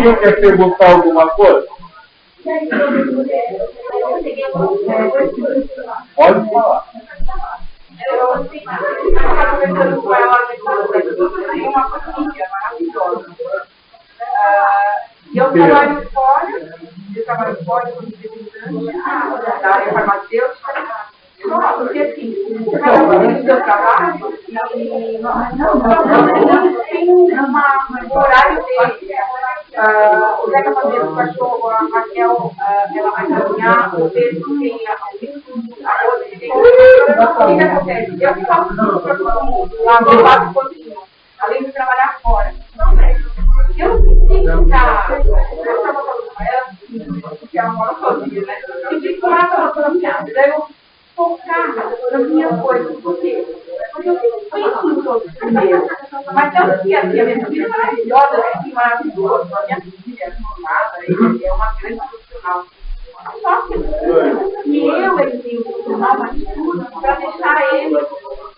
Alguém quer perguntar alguma coisa? Pode falar. Eu estava conversando com ela depois uma família maravilhosa. E eu trabalho fora, como representante da área farmacêutica. Porque assim, cada um tem o seu trabalho e tem um horário dele. O Zeca fazia o cachorro, a Raquel, ela vai caminhar, o Pedro tem a outra, ele tem o que acontece? Eu faço tudo para todo mundo, lá no lado cozinho, além de trabalhar fora. Eu tenho que estar, eu estava falando com ela, que ela mora sozinha, né? Eu tinha que morar sozinha, daí eu focar na minha coisa, por quê? Porque eu penso nos outros primeiro. Mas tanto que a minha filha é maravilhosa, é maravilhoso, a minha filha é formada, é uma grande profissional. Só que eu tenho que tomar uma atitude para deixar ele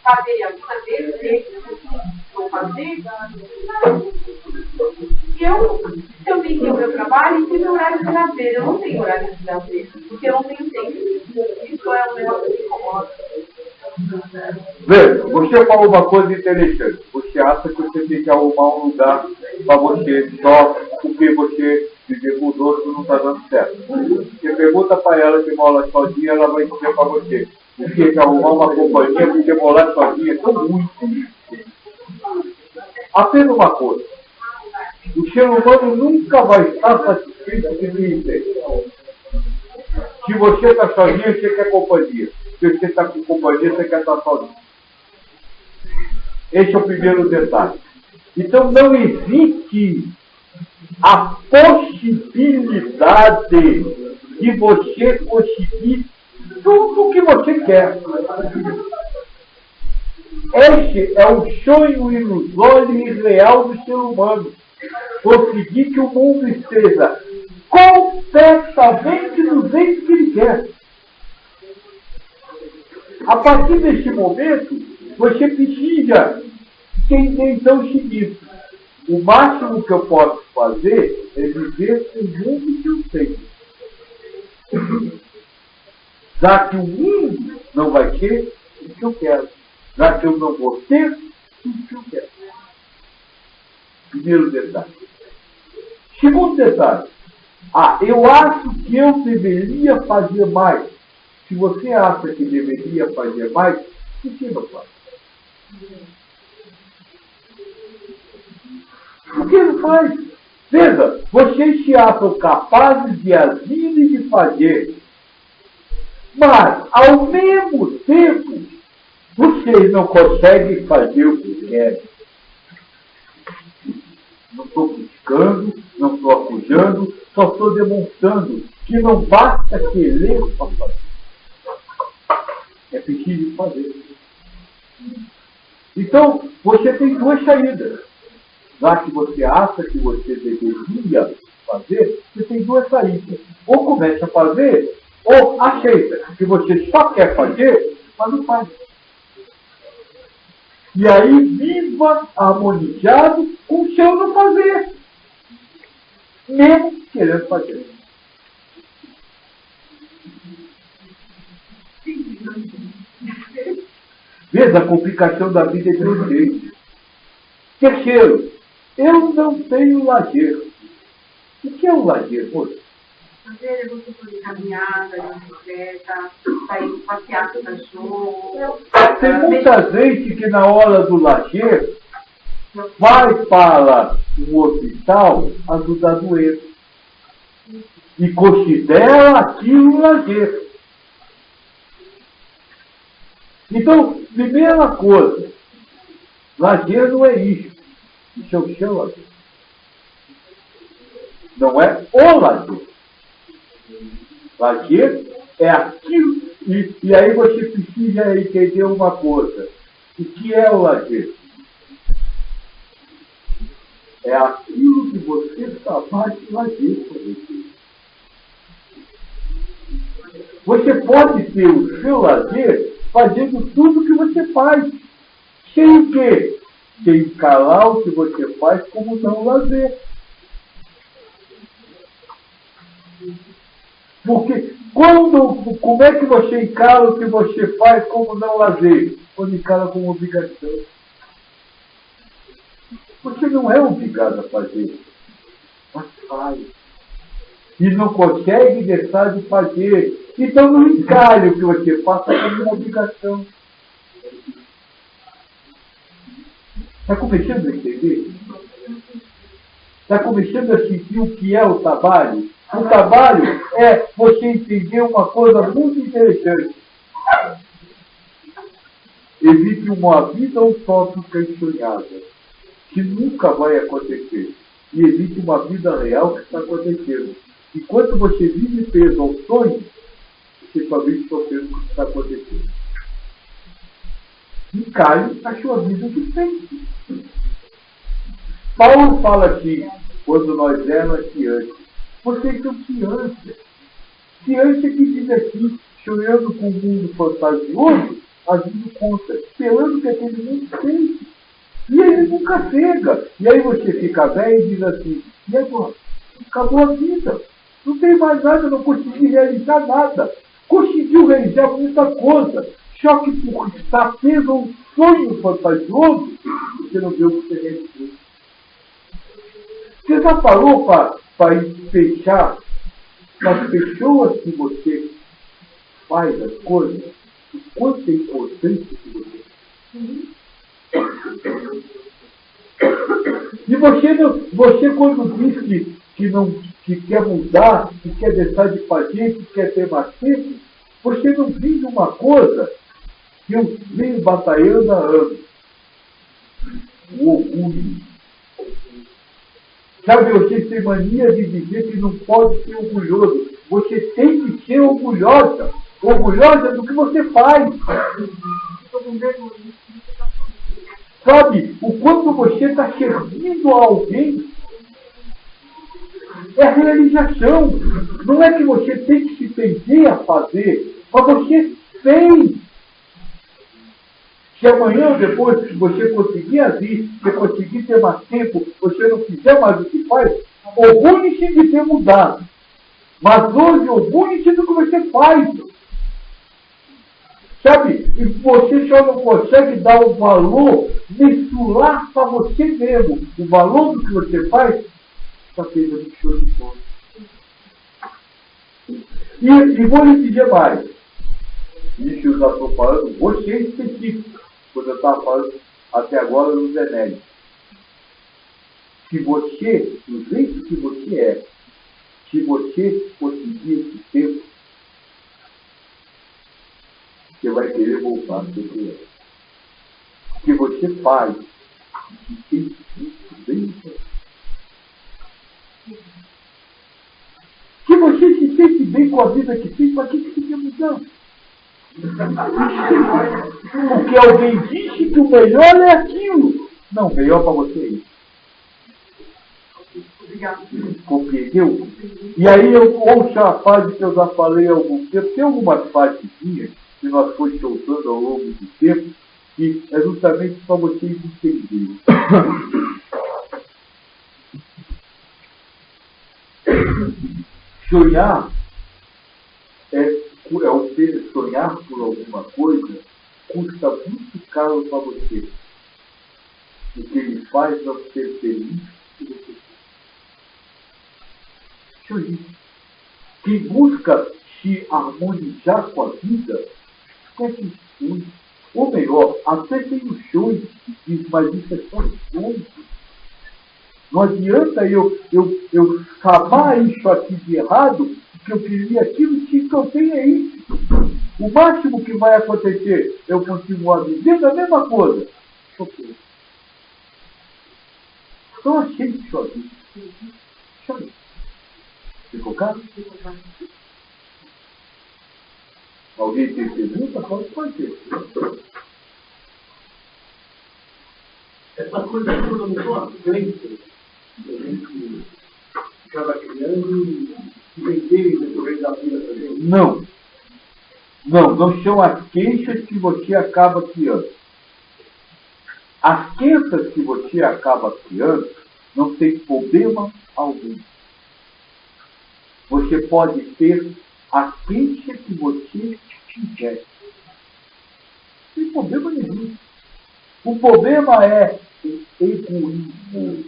fazer a vida dele, vou fazer. Eu tenho que ter o meu trabalho e ter meu horário de lazer. Eu não tenho horário de lazer, porque eu não tenho tempo. Isso é um negócio que me incomoda. Veja, você falou uma coisa interessante. Você acha que você tem que arrumar um lugar para você só porque você viver com os outros não está dando certo. Você pergunta para ela que mora sozinha, ela vai dizer para você. Você tem que arrumar uma companhia porque morar sozinha é tão ruim. Apenas uma coisa. O ser humano nunca vai estar satisfeito de viver. Se você está sozinho, você quer companhia. Se você está com companhia, você quer estar sozinho. Esse é o primeiro detalhe. Então, não existe a possibilidade de você conseguir tudo o que você quer. Este é o sonho ilusório e irreal do ser humano. Conseguir que o mundo esteja completamente do jeito que ele quer. A partir deste momento, você precisa entender então o seguinte: o máximo que eu posso fazer é viver com o mundo que eu tenho. Já que o mundo não vai ter o que eu quero. Já que eu não vou ter tudo que eu quero. Primeiro detalhe. Segundo detalhe. Eu acho que eu deveria fazer mais. Se você acha que deveria fazer mais, por que não faz? Por que não faz? Veja, vocês se acham capazes de agir e de fazer. Mas, ao mesmo tempo, vocês não conseguem fazer o que querem. Não estou criticando, não estou acusando, só estou demonstrando que não basta querer para fazer. É preciso fazer. Então, você tem duas saídas. Já que você acha que você deveria fazer, você tem duas saídas. Ou começa a fazer, ou aceita que você só quer fazer, mas não faz. E aí viva harmonizado com o seu não fazer. Mesmo querendo fazer. Veja, a complicação da vida é de um jeito. Terceiro, eu não tenho lazer. O que é um lazer, moço? Lazer é você fazer caminhada, bicicleta, sair passear com o cachorro. Tem muita gente que na hora do lazer vai para o hospital ajudar doente. E considera aquilo um lazer. Então, primeira coisa, lazer não é isso. Isso é o seu lazer. Não é o lazer. Lazer é aquilo. E aí você precisa entender uma coisa. O que é o lazer? É aquilo que você capaz de fazer por você. Você pode ter o seu lazer fazendo tudo o que você faz. Sem o quê? Sem encarar o que você faz como não lazer. Porque como é que você encara o que você faz como não lazer? Quando encara como obrigação. Você não é obrigado a fazer, mas faz. E não consegue deixar de fazer. Então não encare o que você faça como uma obrigação. Está começando a entender? Está começando a sentir o que é o trabalho? O trabalho é você entender uma coisa muito interessante. Existe uma vida utópica e sonhada, que nunca vai acontecer. E existe uma vida real que está acontecendo. Enquanto você vive preso ao sonho, você só vive sofrendo o que está acontecendo. Encare a sua vida de frente. Paulo fala assim, quando nós éramos crianças. Vocês são crianças. Criança que diz aqui, sonhando com um mundo fantasioso, agindo contra, esperando que aquele mundo seja. E ele nunca chega. E aí você fica velho e diz assim, e agora? Acabou a vida. Não tem mais nada, não consegui realizar nada. Conseguiu realizar muita coisa. Só que por estar preso a um sonho fantasioso, você não vê o que você realizou. Você já parou para fechar as pessoas que você faz as coisas? O quanto é importante que você e você quando diz que quer mudar, que quer deixar de fazer, que quer ter mais tempo, você não diz uma coisa que eu venho batalhando há anos. O orgulho. Sabe, você tem mania de dizer que não pode ser orgulhoso. Você tem que ser orgulhosa. Orgulhosa do que você faz. Sabe, o quanto você está servindo a alguém é realização. Não é que você tem que se perder a fazer, mas você fez. Se amanhã ou depois você conseguir agir, você conseguir ter mais tempo, você não fizer mais o que faz, orgulhe-se de ter mudado. Mas hoje, orgulhe-se do que você faz. Sabe? E você só não consegue dar o valor, mensurar para você mesmo o valor do que você faz, está pegando o show de fome. E vou lhe dizer mais. Isso eu já estou falando, você é específico. Quando eu estava falando até agora dos Enéis. Se você, do jeito que você é, se você conseguir esse tempo, você vai querer voltar a ser criança. Porque você faz e tem muito bem. Se você se sente bem com a vida que tem, para que você quer mudar? Porque alguém disse que o melhor é aquilo. Não, melhor para você é isso. Compreendeu? E aí eu ouço a fase que eu já falei há algum tempo. Tem algumas fases minhas que nós fomos soltando ao longo do tempo, que é justamente para vocês entenderem. Sonhar sonhar por alguma coisa custa muito caro para você. O que ele faz não ser feliz que você sonha. Quem busca se harmonizar com a vida, esquece de sonho. Ou melhor, até tem o sonho, mas isso é só sonho. Não adianta eu chamar isso aqui de errado, porque eu queria aquilo que eu tenho é isso. O máximo que vai acontecer, eu continuar vivendo a mesma coisa. Ok. Só aceite sua vida. Só isso. Ficou claro? Alguém tem pergunta? Pode ter. Essa coisa toda não são as crenças. A gente acaba criando e vencer depois da vida também. Não. Não são as queixas que você acaba criando. As crenças que você acaba criando não tem problema algum. Você pode ter a queixa que você quiser. Não tem problema nenhum. O problema é o egoísmo,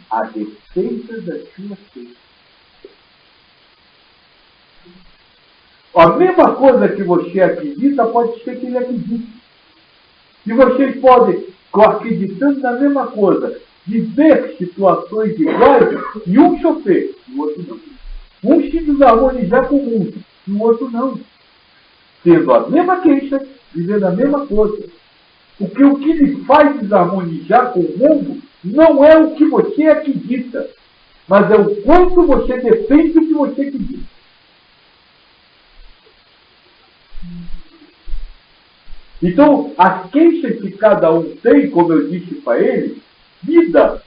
a defesa da sua queixa. A mesma coisa que você acredita, pode ser que ele acredite. E vocês podem, acreditando na mesma coisa, viver situações iguais e um sofrer, e o outro não. Um se desarmonizar com o mundo, e o outro não. Tendo a mesma queixa, vivendo a mesma coisa. Porque o que lhe faz desarmonizar com o mundo não é o que você acredita, mas é o quanto você defende o que você acredita. Então, as queixas que cada um tem, como eu disse para ele, vida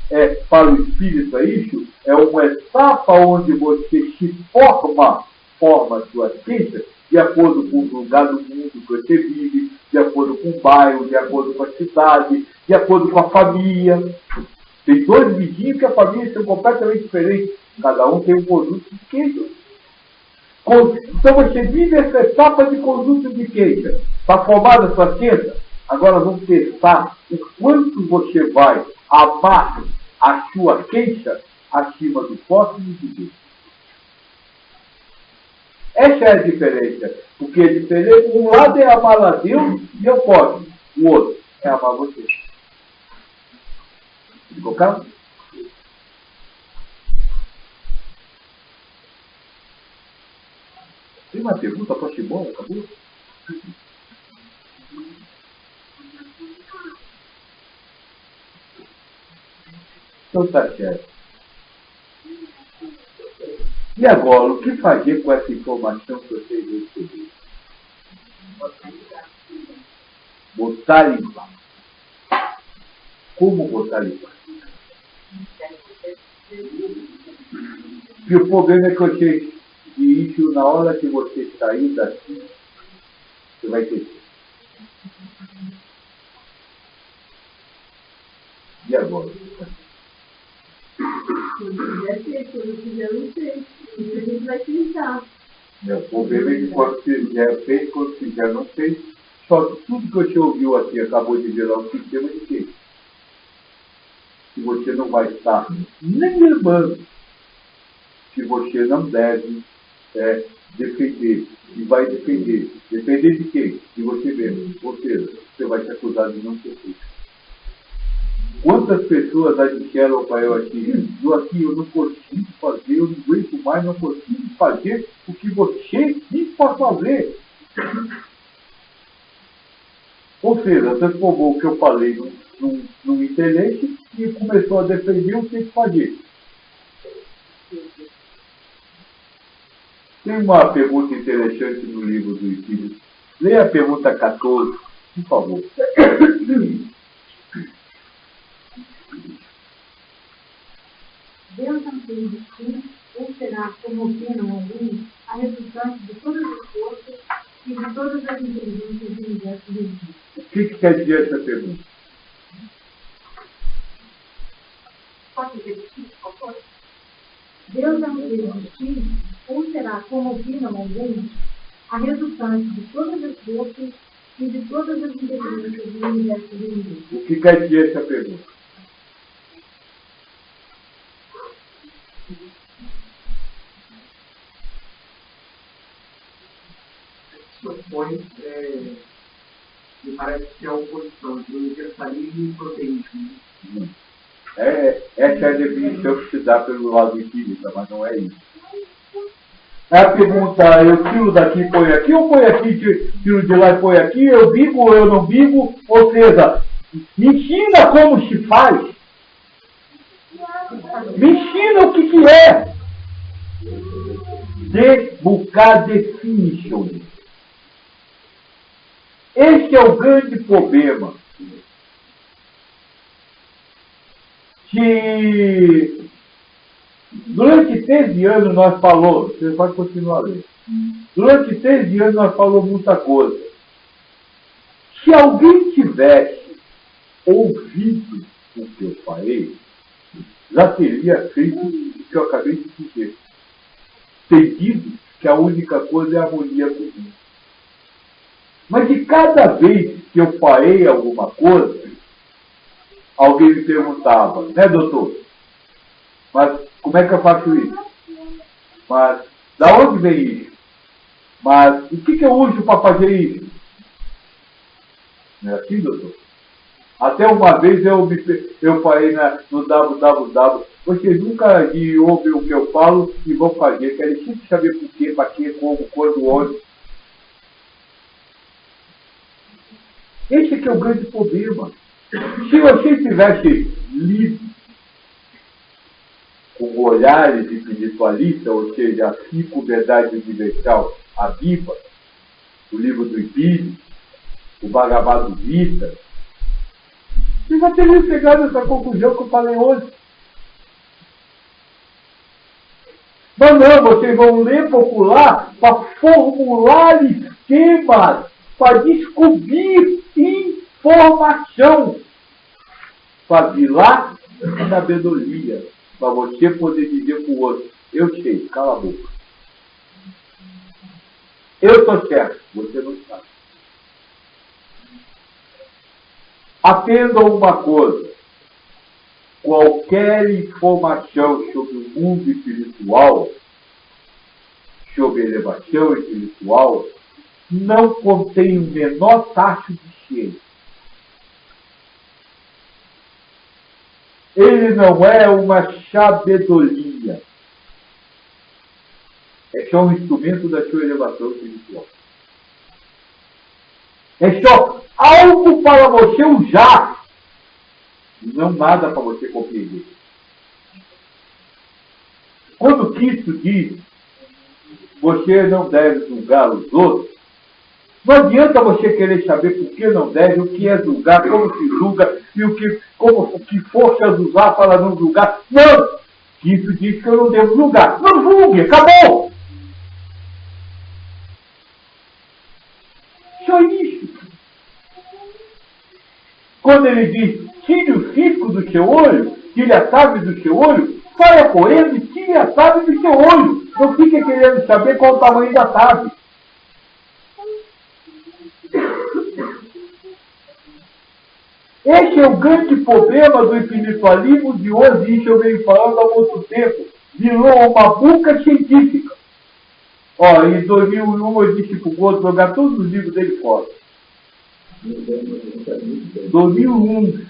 para o espírito é isso, é uma etapa onde você se forma suas queixas de acordo com o lugar do mundo que você vive, de acordo com o bairro, de acordo com a cidade, de acordo com a família. Tem dois vizinhos que a família são completamente diferentes. Cada um tem um conjunto de queixas. Então você vive essa etapa de conjunto de queixa. Está formada a sua queixa? Agora vamos testar o quanto você vai amar a sua queixa acima do próximo de Deus. Essa é a diferença. Porque é diferente. Um lado é amar a Deus e eu posso. O outro é amar você. Ficou claro? Tem uma pergunta para Simone? Acabou? Então tá certo. E agora, o que fazer com essa informação que vocês receberam? Botar em prática. Como botar em prática? E o problema é que vocês, de isso, na hora que você sair daqui, você vai ter. E agora? Quando fizer, não sei. Isso a gente vai tentar. O problema é que quando fizer, fez, quando fizer, não fez. Só que tudo que você ouviu aqui acabou de virar um sistema de quê? Que você não vai estar nem lembrando que você não deve defender. E vai defender. Defender de quê? De você mesmo. Ou seja, você vai ser acusado de não ter feito. Quantas pessoas já disseram para eu aqui, eu não consigo fazer, eu não aguento mais, não consigo fazer o que você diz para fazer. Ou seja, transformou o que eu falei num interesse e começou a defender o que tem que fazer. Tem uma pergunta interessante no livro do Espírito. Leia a pergunta 14, por favor. Deus não tem destino, ou será, como opinam alguns, a resultante de todas as forças e de todas as inteligências do universo visível. O que quer dizer essa pergunta? Pode repetir, por favor? Deus não tem destino, ou será, como opinam alguns, a resultante de todas as forças e de todas as inteligências do universo visível. O que quer dizer essa pergunta? Supõe, me parece que é a oposição do universalismo e proteísmo. Essa é a definição que se dá pelo lado espírita, mas não é isso. A pergunta, eu tiro daqui, põe aqui, ou põe aqui, tiro de lá e põe aqui, eu bigo ou eu não bigo, ou seja, me ensina como se faz. Me ensina o que é. De buscar definições. Esse é o grande problema. Que durante 13 anos nós falamos, você pode continuar lendo. Durante 13 anos nós falamos muita coisa. Se alguém tivesse ouvido o que eu falei, já teria feito o que eu acabei de dizer. entendido que a única coisa é a harmonia com Deus. Mas de cada vez que eu farei alguma coisa, alguém me perguntava, né, doutor? Mas como é que eu faço isso? Mas da onde vem isso? Mas o que eu uso para fazer isso? Não é assim, doutor? Até uma vez eu falei no www, vocês nunca ouvem o que eu falo e vão fazer, querem sempre saber por quê, para quê, como, quando, onde. Esse é que é o grande problema. Se você tivesse lido com olhares espiritualistas, ou seja, a 5 verdades universal, a Bíblia, o livro do Espírito, o Bhagavad Gita, você já teria chegado a essa conclusão que eu falei hoje. Mas não, vocês vão ler popular para formular esquemas, para descobrir informação, para vir lá na sabedoria, para você poder dizer para o outro, eu sei, cala a boca. Eu estou certo, você não sabe. Aprendam uma coisa, qualquer informação sobre o mundo espiritual, sobre elevação espiritual, não contém o menor tacho de ciência. Ele não é uma sabedoria. É só um instrumento da sua elevação espiritual. É só algo para você usar, não nada para você compreender. Quando Cristo diz, você não deve julgar os outros, não adianta você querer saber por que não deve, o que é julgar, como se julga e que forças usar para não julgar. Não! Cristo diz que eu não devo julgar. Não julgue, acabou! Só isso. Quando ele diz, tire o cisco do seu olho, tire a trave do seu olho, saia correndo e tire a trave do seu olho. Não fique querendo saber qual o tamanho da trave. Esse é o grande problema do espiritualismo de hoje, isso eu venho falando há muito tempo. Virou uma buca científica. Ó, em 2001 eu disse para o outro jogar todos os livros dele fora. 2001.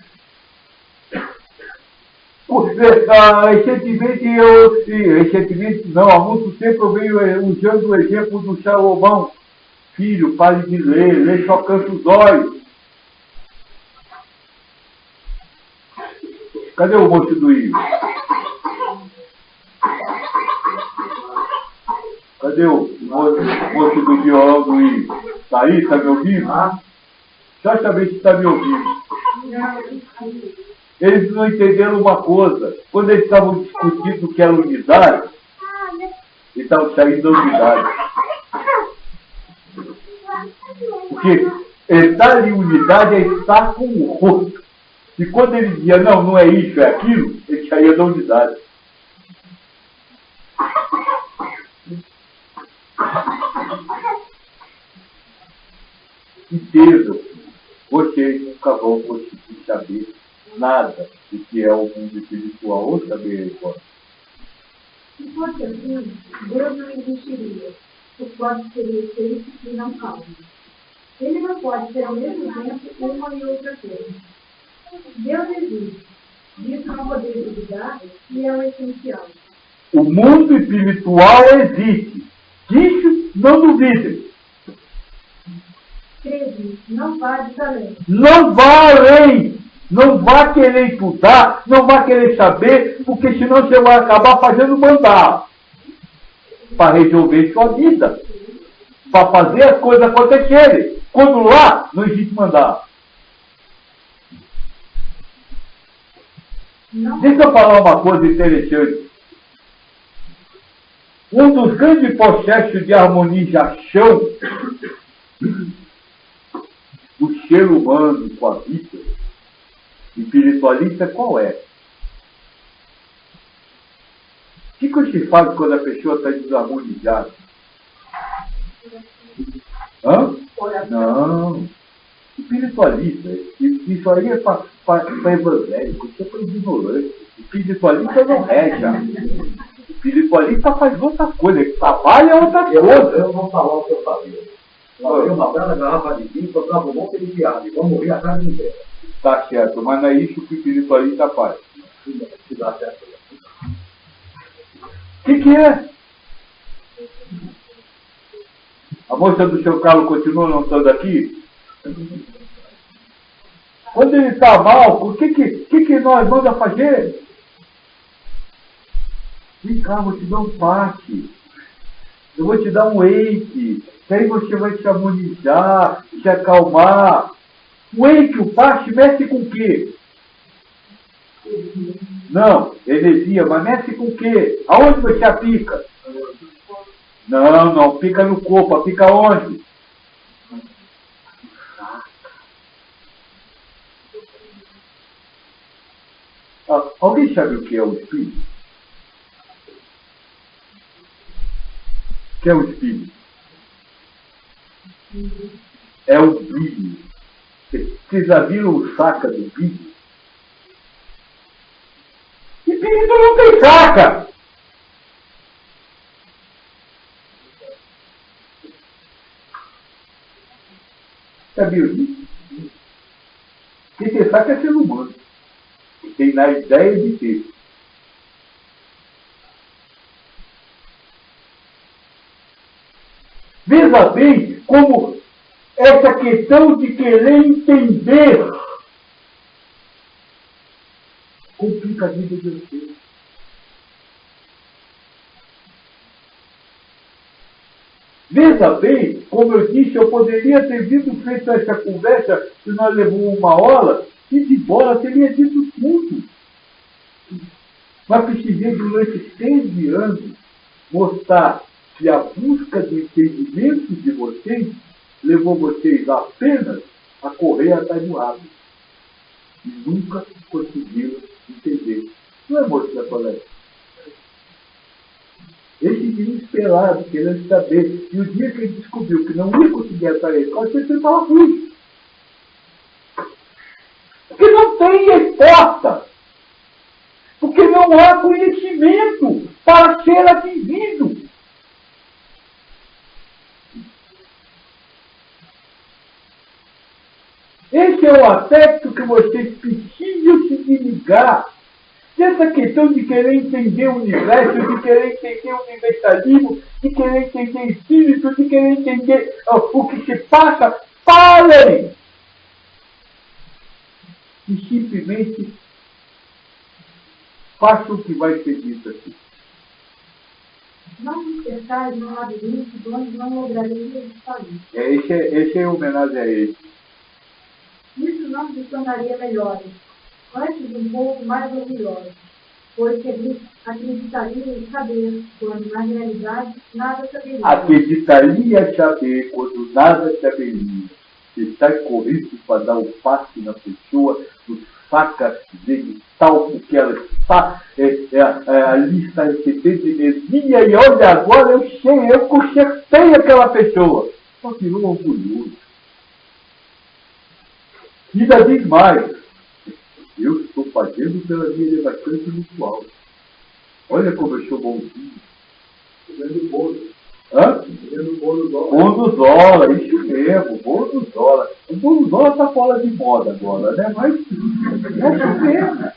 Recentemente não, há muito tempo eu venho usando o exemplo do Salomão. Filho, pare de ler só cansa os olhos. Cadê o moço do Rio? Cadê o moço do violão do Rio? Está aí? Está me ouvindo? Só saber se está me ouvindo. Eles não entenderam uma coisa. Quando eles estavam discutindo o que era unidade, eles estavam saindo da unidade. Porque estar em unidade é estar com o outro. E quando ele dizia, não é isso, é aquilo, ele saía da unidade. Entendam, vocês nunca vão conseguir saber nada do que é o mundo espiritual ou saber agora. Se fosse assim, Deus não existiria. O pode seria feito e não calmo. Ele não pode ser ao mesmo tempo uma e outra coisa. Deus existe. Isso não poderia duvidar e é o essencial. O mundo espiritual existe. Disso não duvidem. Crede, não vá de além. Não vá além. Não vá querer estudar, não vá querer saber, porque senão você vai acabar fazendo mandar para resolver sua vida, para fazer as coisas acontecerem. Quando lá não existe mandar. Deixa eu falar uma coisa interessante. Um dos grandes processos de harmonização do ser humano com a vida espiritualista qual é? que você faz quando a pessoa está desarmonizada? Hã? Não. Espiritualista. Isso aí é para evangélico, isso é para ignorante. Espiritualista não reza. Espiritualista faz outra coisa, ele trabalha outra coisa. Eu vou falar o que eu fazia. Eu uma bela garrafa de vinho, tocava um monte de piada, e vou morrer a casa inteira. Tá certo, mas não é isso que o espiritualista faz. Se dá certo. O que é? A moça do seu carro continua não estando aqui? Quando ele está mal, o que nós vamos fazer? Vem cá, vou te dar um passe. Eu vou te dar um wake. Que aí você vai se harmonizar, se acalmar. O wake, o passe, mexe com o quê? Não, energia, mas mexe com o quê? Aonde você aplica? Não, pica no corpo, pica onde? Alguém sabe o que é o espírito? O que é o espírito? É o brilho. Vocês já viram o saca do brilho? Espírito não tem saca! Sabia disso? Quem tem saca é ser humano. Tem na ideia de ter. Veja bem como essa questão de querer entender complica a vida de você. Veja bem, como eu disse, eu poderia ter feito essa conversa se nós levamos uma hora e de bola teria dito tudo. Mas precisei durante 6 anos mostrar que a busca do entendimento de vocês levou vocês apenas a correr atrás do hábito. E nunca conseguiram entender. Não é, moço da colégio? Esse desesperado, querendo saber. E o dia que ele descobriu que não ia conseguir atrás da escola, ele estava ruim. Porque não tem resposta. Porque não há conhecimento para ser atingido. Esse é o aspecto que vocês precisam se ligar. Essa questão de querer entender o universo, de querer entender o universalismo, de querer entender espírito, de querer entender o que se passa, falem! E simplesmente façam o que vai ser dito aqui. Não nos cercais num labirinto de onde não lograria sair. Esse é homenagem a ele. Isso não nos tornaria melhores, antes um pouco mais orgulhosos, pois acreditariam em saber, quando na realidade nada saberia. Acreditaria saber quando nada saberia. Você está correndo para dar um passe na pessoa, no saca de tal, porque ela está ali está recebendo energia e olha agora eu sei, eu consertei aquela pessoa. Só virou orgulhoso. E ainda diz mais, eu estou fazendo pela minha elevação espiritual. Olha como eu sou bonzinho. Fazendo bolo. Hã? Fazendo bolo dólar. Bolo dólar, isso mesmo, bolo dólar. O bolo dólar está fora de moda agora, né? Mas é isso mesmo.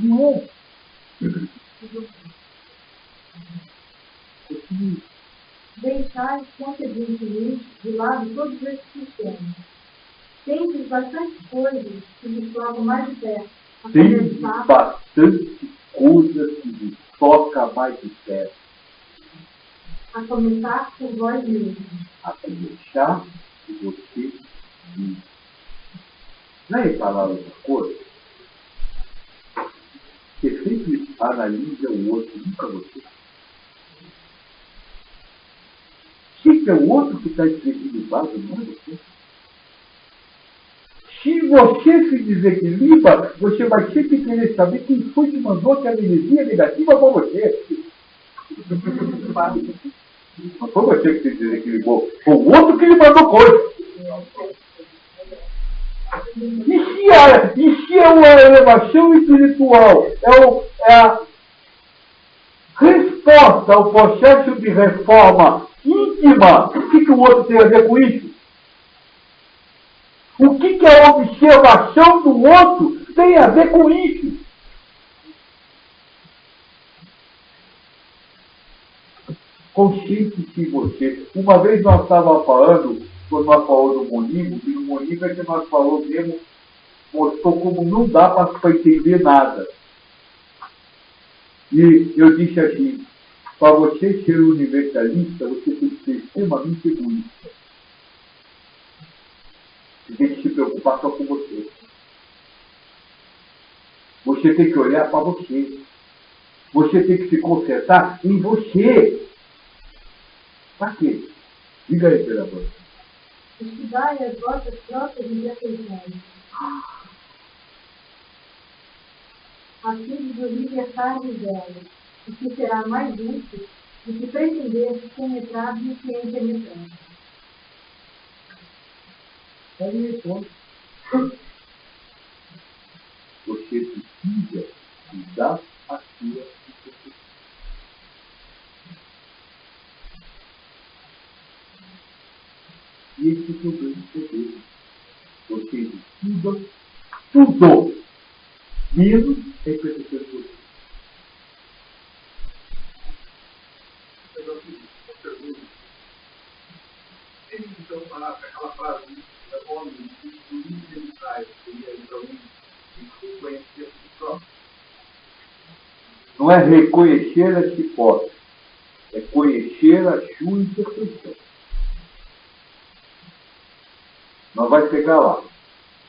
Não é? Deixai consequentemente de lado todos esses sistemas. Tem bastante coisas que nos tocam mais de perto. Tem bastante coisas que nos toca mais de perto. A começar por vós mesmos. A começar de você mesmo. Já repararam uma coisa? Você sempre analisa o outro, nunca você. Sempre é o outro que está desequilibrado, não é você. Se você se desequilibra, você vai sempre querer saber quem foi que mandou aquela energia negativa para você. Não foi você que se desequilibrou, foi o outro que lhe mandou coisa. E se é uma elevação espiritual, é a resposta ao processo de reforma íntima, o que o outro tem a ver com isso? O que a observação do outro tem a ver com isso? Consciente-se você. Uma vez nós estávamos falando, quando nós falamos do monismo, e no monismo é que nós falamos mesmo, mostrou como não dá para entender nada. E eu disse assim, para você ser universalista, você tem que ser extremamente egoísta. Você tem que se preocupar só com você. Você tem que olhar para você. Você tem que se concentrar em você. Para quê? Diga aí, vereador. Estudai as vossas próprias imperfeições, a fim de vos libertardes delas, o que será mais útil do que pretender penetrar no que é impenetrante. Você precisa cuidar a sua imperfeição. E esse é o grande poder. Você estuda tudo, menos a imperfeição de você. Então, aquela frase da homem, o livro de Israel, seria então reconhecer a si próprio. Não é reconhecer a si próprio, é conhecer a sua imperfeição. Nós vamos pegar lá.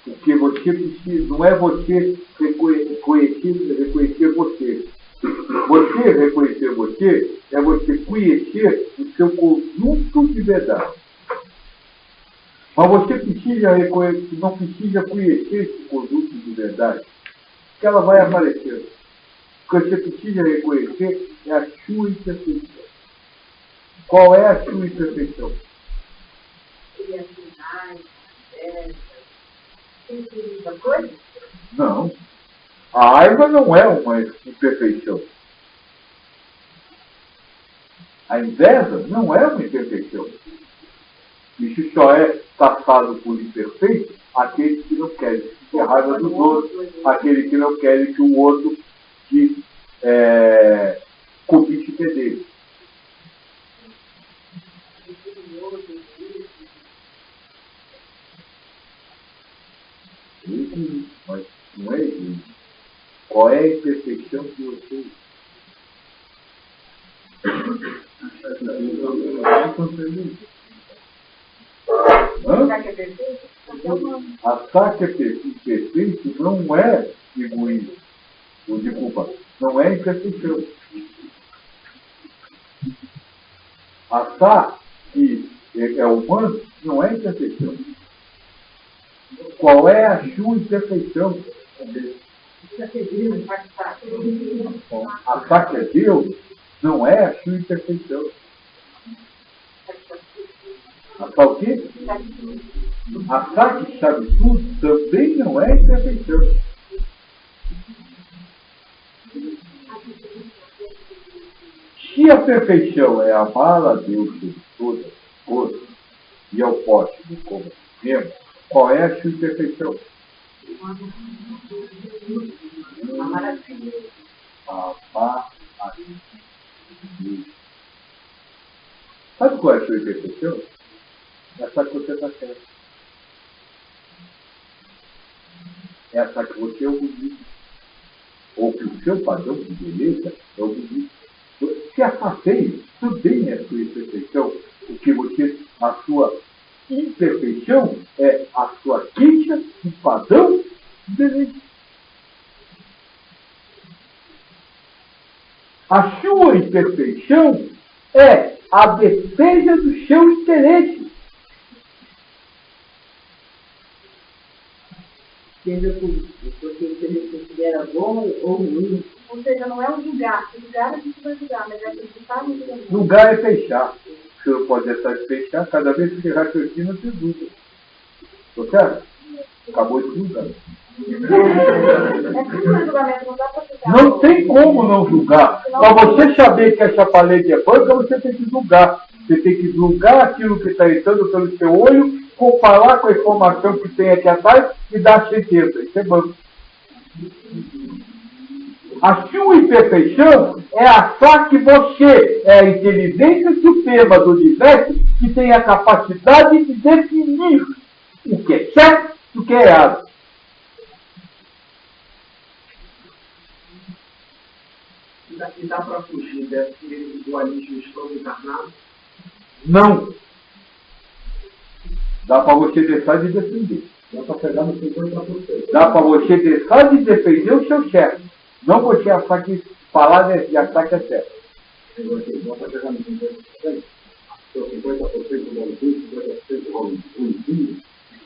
Porque você precisa, não é você reconhecer você. Você reconhecer você é você conhecer o seu conjunto de verdade. Mas você precisa reconhecer, não precisa conhecer esse conjunto de verdade, que ela vai aparecer. O que você precisa reconhecer é a sua imperfeição. Qual é a sua imperfeição? Não. A raiva não é uma imperfeição. A inveja não é uma imperfeição. Isso só é taxado por imperfeito aqueles que não querem ter raiva dos outros, aqueles que não querem que o outro cobice dele. Mas não é isso. Qual é a imperfeição de vocês? Achar que é perfeito não é egoísmo. Ou de culpa. Não é imperfeição. Achar que é humano não é imperfeição. Qual é a sua imperfeição? Achar que é Deus não é a sua imperfeição. Achar o quê? Achar que sabe tudo também não é imperfeição. Se a perfeição é amar a Deus sobre todas as coisas e ao próximo como mesmo, qual é a sua imperfeição? Amar a Deus. Amar a Deus. Sabe qual é a sua imperfeição? É achar que você está certo. É achar que você é o bonito. Ou que o seu padrão de beleza é o bonito. Se achar feio, também é a sua imperfeição. Porque a sua imperfeição é a sua queixa de padrão de beleza. A sua imperfeição é a defesa do seu interesse. seja porque você considera bom ou ruim. Ou seja, não é o julgar. O julgar a gente vai julgar, mas é acreditar no julgamento. Julgar é fechar. Você não pode deixar de fechar. Cada vez que você raciocina, você julga. Tá certo? Acabou de julgar. É tudo julgamento, não dá para julgar. Não tem como não julgar. Para você saber que essa parede é banca, você tem que julgar. Você tem que julgar aquilo que está entrando pelo seu olho, comparar com a informação que tem aqui atrás e dar certeza. Isso é banco. A sua imperfeição é achar que você é a inteligência suprema do universo que tem a capacidade de definir o que é certo e o que é errado. E dá para fugir desse dualismo estou encarnado? Não. Dá para você deixar de defender. Dá para pegar no 50%. Dá para você deixar de defender o seu chefe. Não você achar que falar e achar que é certo. Dá para pegar no 50%. Então, 50% do maluquinho, 50% do ruimzinho.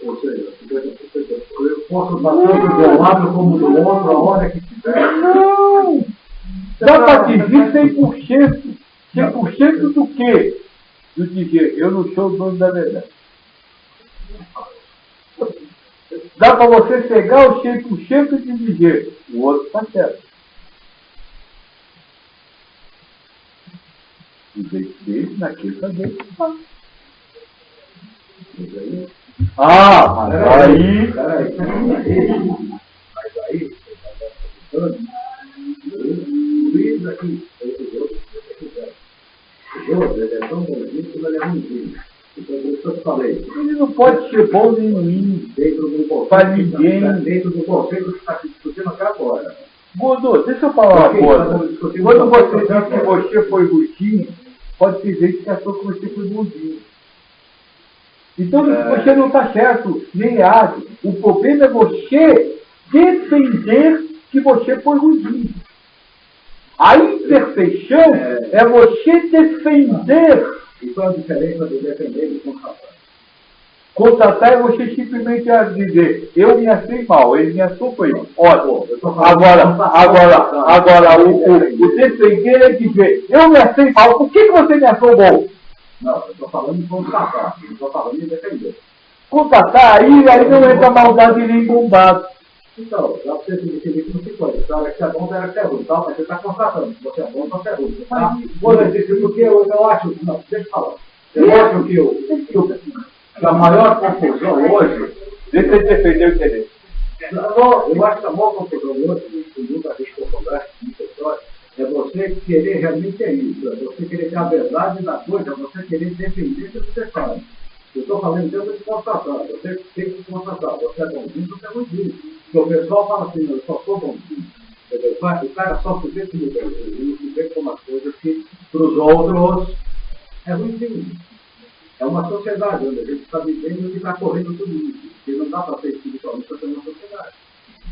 Ou seja, 50% eu posso bater do meu lado como do outro, a hora que tiver. Não! Dá para atingir 100%. 100% do quê? Do dizer, eu não sou o dono da verdade. Dá para você pegar o 100% de dizer, o outro está certo. Em vez dele, naquele também. Ah, mas aí... Mas aí, Luiz aqui, ele é tão bonzinho que ele é ruimzinho. Então, por isso que eu falei. Ele não pode ser bom nem ruim para ninguém. Dentro do conceito que está discutindo até agora. Gordo, deixa eu falar uma coisa. Quando você diz que você foi ruidinho, pode ter gente que achou que você foi bonzinho. Então você não está certo, nem errado. O problema é você defender que você foi ruidinho. A imperfeição é você defender. E qual a diferença de defender e constatar? Constatar é você simplesmente dizer, eu me achei mal, ele me achou foi ótimo. Agora o defender é dizer, eu me achei mal, por que você me achou bom? Não, eu estou falando de constatar, não estou falando de defender. Constatar, aí não entra maldade nem bombado. Então, dá para você definir como se for. Então, é que é bom, era que é ruim, tá? Mas você está constatando se você é bom ou você é ruim. Você está, por exemplo, porque eu acho, não, deixa eu falar. Eu acho que a maior confusão hoje, Deixa eu defender o querer. eu acho que a maior confusão hoje, que muita gente conversa nessa história, é você querer realmente é isso. É você querer ter a verdade da coisa, é você querer defender o que você faz. Eu estou falando de constatar. Você tem que constatar. Você é bonzinho, você é ruimzinho. Porque o pessoal fala assim, eu só sou bonzinho. O cara só se vê como bonzinho, se vê como uma coisa que, para os outros, é ruimzinho. É uma sociedade onde a gente está vivendo e está correndo tudo isso. Porque não dá para ser espiritualista sem uma sociedade.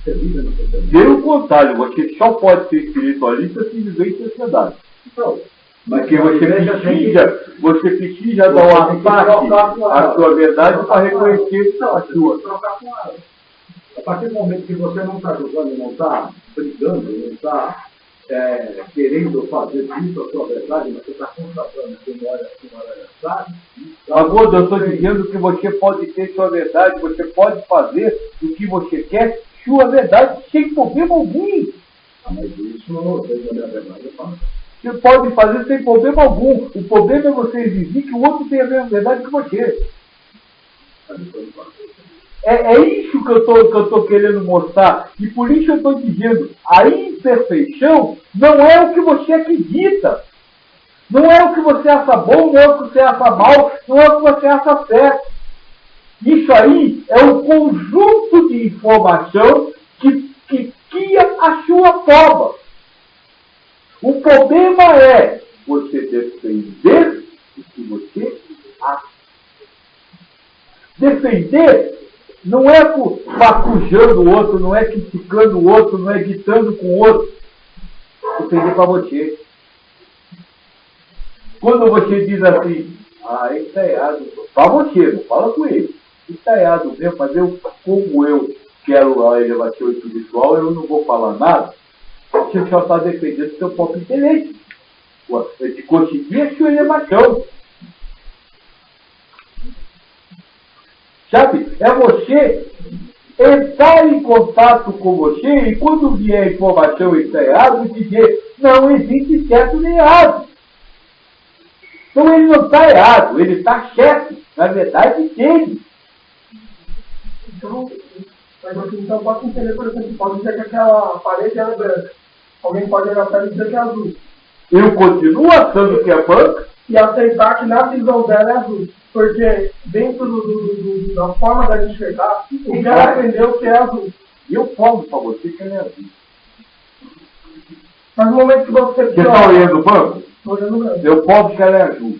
Você vive na sociedade. Pelo contrário, você só pode ser espiritualista se viver em sociedade. Então, Porque você precisa dar um ataque à sua verdade para reconhecer a sua. Trocar com ela. A partir do momento que você não está jogando, não está brigando, não está querendo fazer isso a sua verdade, mas você está constatando que uma hora é verdade. Agora, eu estou dizendo que você pode ter sua verdade, você pode fazer o que você quer, sua verdade, sem problema algum. Mas isso não é verdade, eu falo. Você pode fazer sem problema algum. O problema é você exigir que o outro tenha a mesma verdade que você. É isso que eu estou querendo mostrar. E por isso eu estou dizendo, a imperfeição não é o que você acredita. Não é o que você acha bom, não é o que você acha mal, não é o que você acha certo. Isso aí é um conjunto de informação que cria a sua forma. O problema é você defender o que você acha. Defender não é facujando o outro, não é criticando o outro, não é gritando com o outro. Defender para você. Quando você diz assim, isso está errado, para você, não fala com ele. Isso está errado mesmo, mas eu, como eu quero a elevação espiritual, eu não vou falar nada. Você só está defendendo seu próprio interesse. De conseguir a sua elevação. Sabe? É você entrar em contato com você e quando vier a informação está errado, dizer não existe certo nem errado. Então ele não está errado, ele está certo. Na verdade, dele. Então, mas você então pode entender, por exemplo, pode dizer que aquela parede é branca. Alguém pode olhar para ela e dizer que é azul. Eu continuo achando que é branca. E aceitar que na visão dela é azul. Porque dentro da forma da gente enxergar, o que ela aprendeu que é azul. E eu falo para você que ela é azul. Mas no momento que você... Você está olhando o banco? Estou olhando o branco. Eu posso que ela é azul.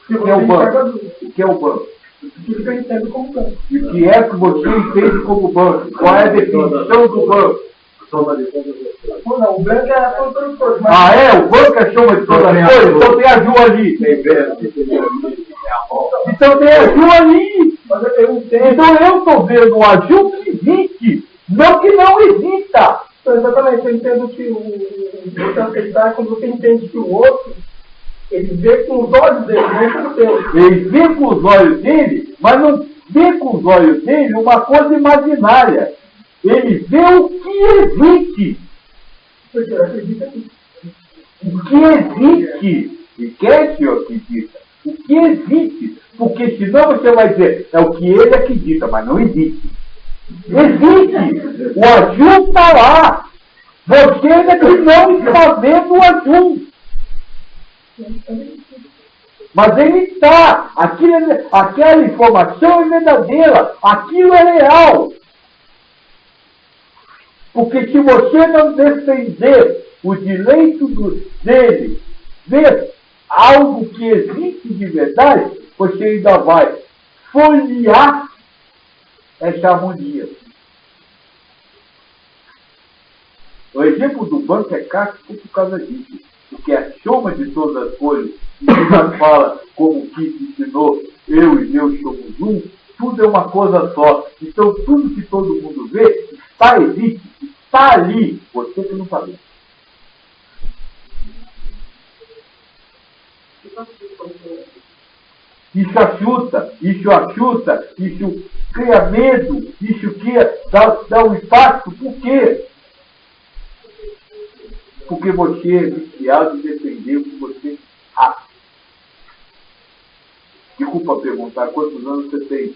O que é o banco? Azul. O que é o banco? Aquilo que eu entendo como branco. E o que é que você entende como banco? Qual é a definição do banco? Não, o branco é a cor das cores. Mas... Ah, é? O banco é soma de todas as cores? Então tem azul ali. Então tem azul ali. Mas eu entendo. Então eu estou vendo o azul que existe, não que não exista. Então, exatamente, eu entendo que você aceitar é quando você entende que o outro, ele vê com os olhos dele, não com os seus. Ele vê com os olhos dele, mas não vê com os olhos dele uma coisa imaginária. Ele vê o que existe. Porque ele acredita nisso. O que existe. E quer que eu acredita. O que existe. Porque senão você vai dizer, é o que ele acredita, mas não existe. Existe. O azul está lá. Você ainda que não está vendo o azul. Mas ele está. Aquela informação é verdadeira. Aquilo é real. Porque se você não defender o direito dele ver algo que existe de verdade, você ainda vai folhear essa harmonia. O exemplo do banco é clássico por causa disso. Porque a soma de todas as coisas, e Jesus fala como o Kiko ensinou, eu e Deus somos um, tudo é uma coisa só. Então tudo que todo mundo vê existe, está ali. Você que não está vendo. Isso achuta, isso cria medo, isso dá um impacto. Por quê? Porque você é viciado em defender o que você acha. Desculpa perguntar, quantos anos você tem?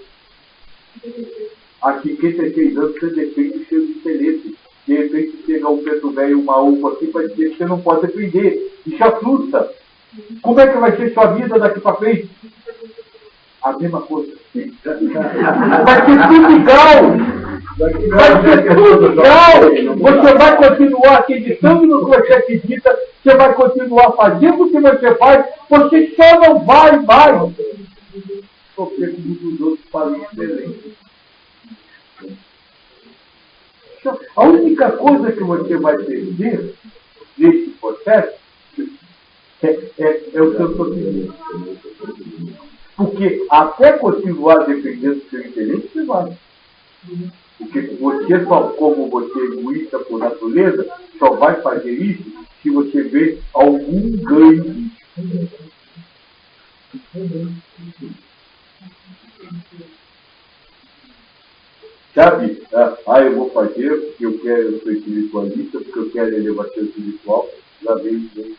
Há 56 anos você defende o seu excelente. De repente chega um preto velho, uma uva aqui para dizer que você não pode defender. Isso assusta. Como é que vai ser sua vida daqui para frente? A mesma coisa. Vai ser tudo igual. Vai ser tudo igual. Você vai continuar acreditando no que você acredita. Você vai continuar fazendo o que você faz. Você só não vai. Porque muitos outros fazem excelente. A única coisa que você vai perder nesse processo é o seu sofrimento. Porque até continuar dependendo do seu interesse, você vai. Porque você só, como você é egoísta por natureza, só vai fazer isso se você vê algum ganho disso. Sabe? Eu vou fazer porque eu sou espiritualista, porque eu quero elevação espiritual. Já veio isso.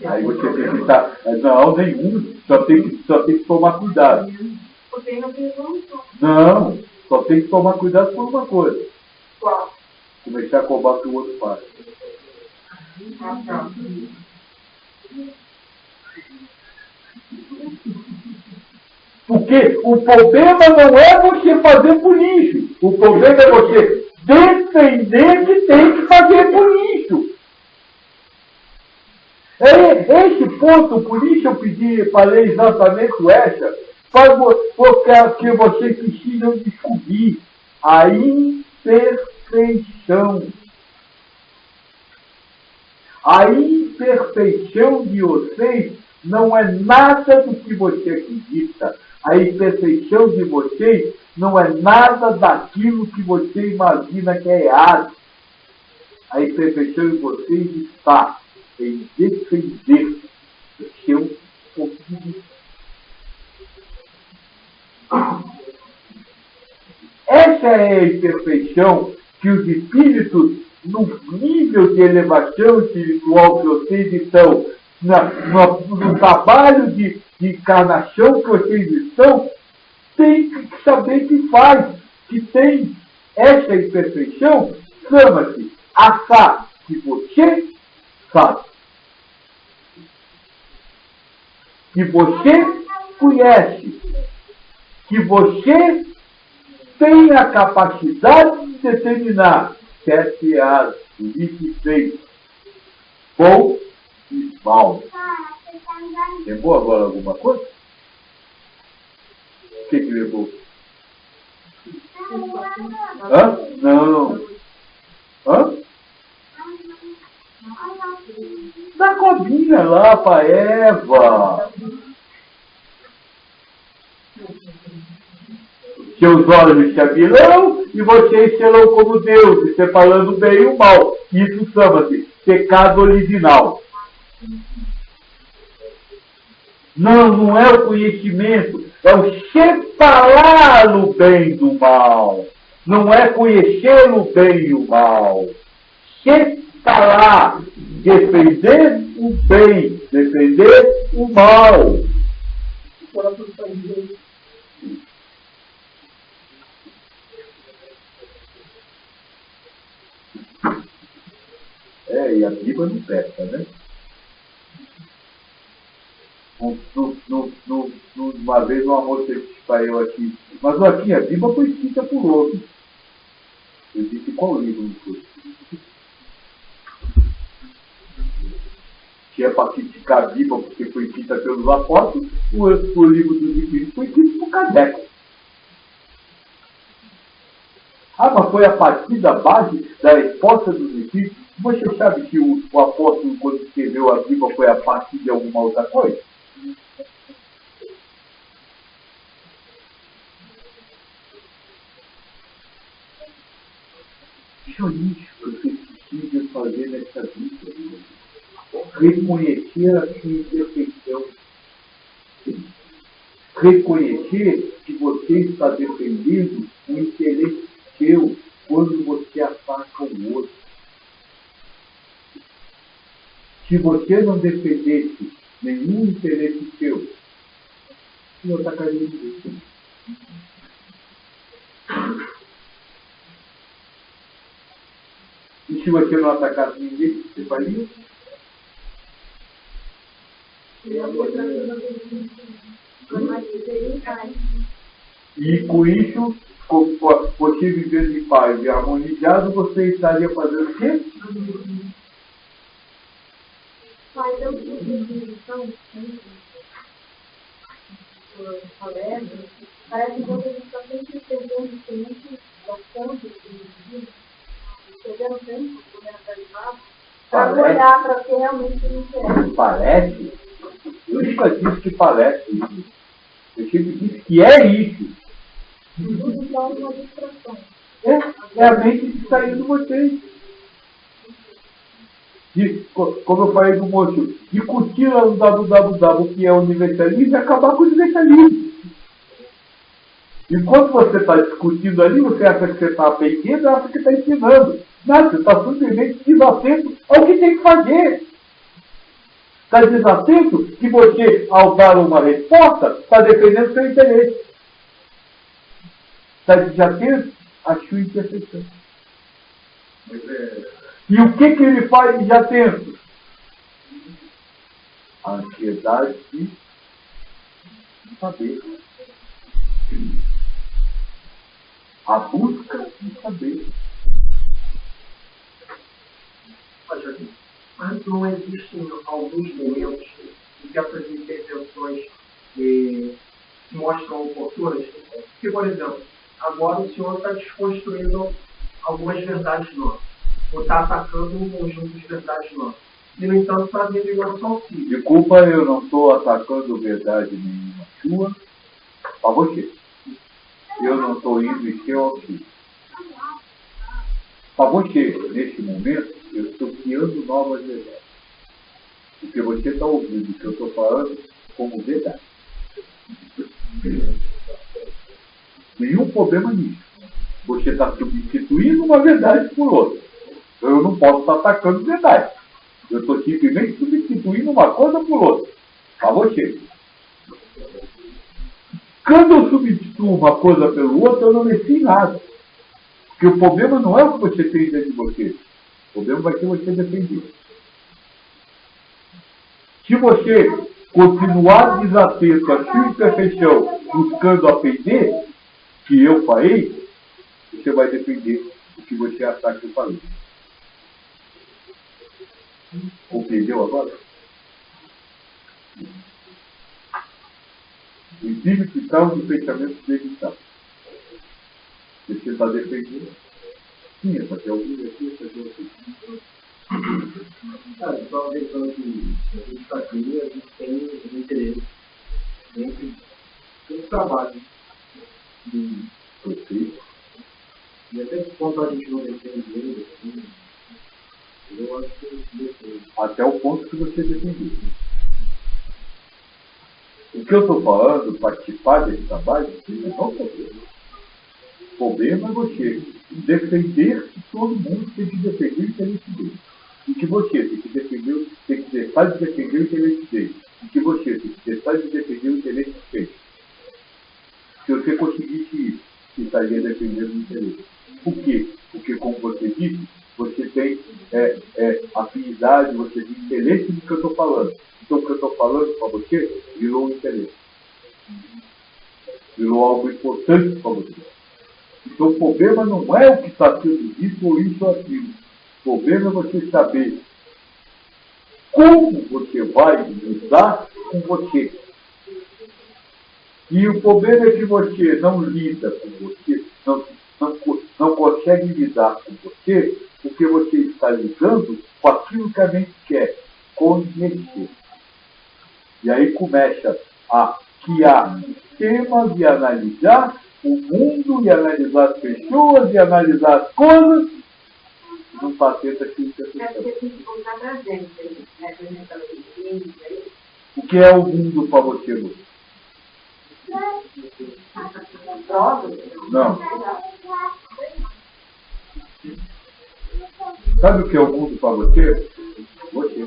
Aí você tem que estar. Não, nenhum. Só tem que tomar cuidado. Não, só tem que tomar cuidado por uma coisa. Qual? Começar a cobrar o que o outro faz. Porque o problema não é você fazer por lixo. O problema é você defender que tem que fazer por lixo. Esse ponto, por isso eu falei exatamente essa, porque vocês precisam descobrir a imperfeição. A imperfeição de vocês não é nada do que você acredita. A imperfeição de vocês não é nada daquilo que você imagina que é errado. A imperfeição de vocês está em defender o seu ponto de vista. Essa é a imperfeição que os espíritos, no nível de elevação espiritual que vocês estão, no trabalho de encarnação que vocês estão, tem que saber que faz, que tem essa imperfeição, chama-se achar que você sabe, que você conhece, que você tem a capacidade de determinar certo e errado, bonito e feio, bom e mal. Levou agora alguma coisa? O que levou? Hã? Não. Hã? Da cobrinha lá para Eva. Seus olhos se abrirão e vocês serão como Deus, separando o bem e o mal. Isso chama-se pecado original. Não é o conhecimento, é o separar o bem do mal. Não é conhecer o bem e o mal. Separar, defender o bem, defender o mal. E a Bíblia não presta, né? Uma vez uma moça disse para eu aqui, mas aqui a Bíblia foi escrita por outro. Eu disse qual livro não foi? Que é para criticar a Bíblia porque foi escrita pelos apóstolos, o livro dos Espíritos foi escrito por Kardec. Mas foi a partir da base da resposta dos Espíritos. Você sabe que o apóstolo, quando escreveu a Bíblia, foi a partir de alguma outra coisa? Isso que você precisa fazer nessa vida. Reconhecer a sua imperfeição. Reconhecer que você está defendendo o interesse seu quando você ataca o outro. Se você não defendesse nenhum interesse seu, não atacaria ninguém. E se você não atacasse ninguém, você faria? E com isso, você vivendo em paz e harmonizado, você estaria fazendo o quê? Mas eu então, parece que você está sempre perdendo tempo bastante, perdendo tempo, para olhar para o que realmente não interessa. Parece? Eu nunca disse que parece isso. Eu sempre disse que é isso. Tudo então uma distração. É a mente distraindo vocês. Como eu falei do moço, de curtir o www, que é o universalismo, e acabar com o universalismo. Enquanto você está discutindo ali, você acha que você está aprendendo, acha que está ensinando. Não, você está simplesmente desatento ao que tem que fazer. Está desatento que você, ao dar uma resposta, está defendendo seu interesse. Está desatento à sua imperfeição. E o que ele faz desatento? A ansiedade de saber. A busca de saber. Mas não existem alguns momentos em que essas intervenções mostram oportunas? Porque, por exemplo, agora o senhor está desconstruindo algumas verdades nossas, ou está atacando um conjunto de verdades nossas. e, no entanto, está vindo igual salsicha. Desculpa, eu não estou atacando verdade nenhuma sua para você. Eu não estou indo em seu auxílio. Para você, neste momento, eu estou criando novas verdades. Porque você está ouvindo o que eu estou falando como verdade. Nenhum problema nisso. Você está substituindo uma verdade por outra. Eu não posso estar atacando verdade. Eu estou simplesmente substituindo uma coisa por outra. Para você. Quando eu substituo uma coisa pelo outro, eu não desci nada. Porque o problema não é o que você tem dentro de você. O problema vai ser você defender. Se você continuar desatento à sua imperfeição, buscando aprender, que eu falei, você vai defender o que você achar que eu falei. Compreendeu agora? O espírito está do pensamento vegetal. Você está defendendo. Sim, essa aqui é o vídeo aqui, essa aqui é o vídeo. Cara, só pensando que a gente está aqui, a gente tem um interesse dentro do trabalho. E até que ponto a gente não defende ele, assim, eu acho que defende. Até o ponto que você defendeu. O que eu estou falando, participar desse trabalho, não é o problema. O problema é você defender que todo mundo tem que defender o interesse dele. E que você tem que defender, tem que deixar de defender o interesse dele. E que você tem que deixar de defender o interesse dele. Se você conseguisse isso, você estaria defendendo o interesse. Por quê? Porque, como você disse, você tem afinidade, você tem interesse no que eu estou falando. Então, o que eu estou falando para você virou um interesse. Virou algo importante para você. Então, o problema não é o que está sendo dito ou isso ou aquilo. O problema é você saber como você vai lidar com você. E o problema é que você não lida com você, não consegue lidar com você, porque você está lidando com aquilo que a mente quer, conhecer. E aí começa a criar sistemas e analisar o mundo, e analisar as pessoas, e analisar as coisas, não patenta aquilo que você quer. O que é o mundo para você, Lu? Não. Sabe o que é o mundo para você? Você.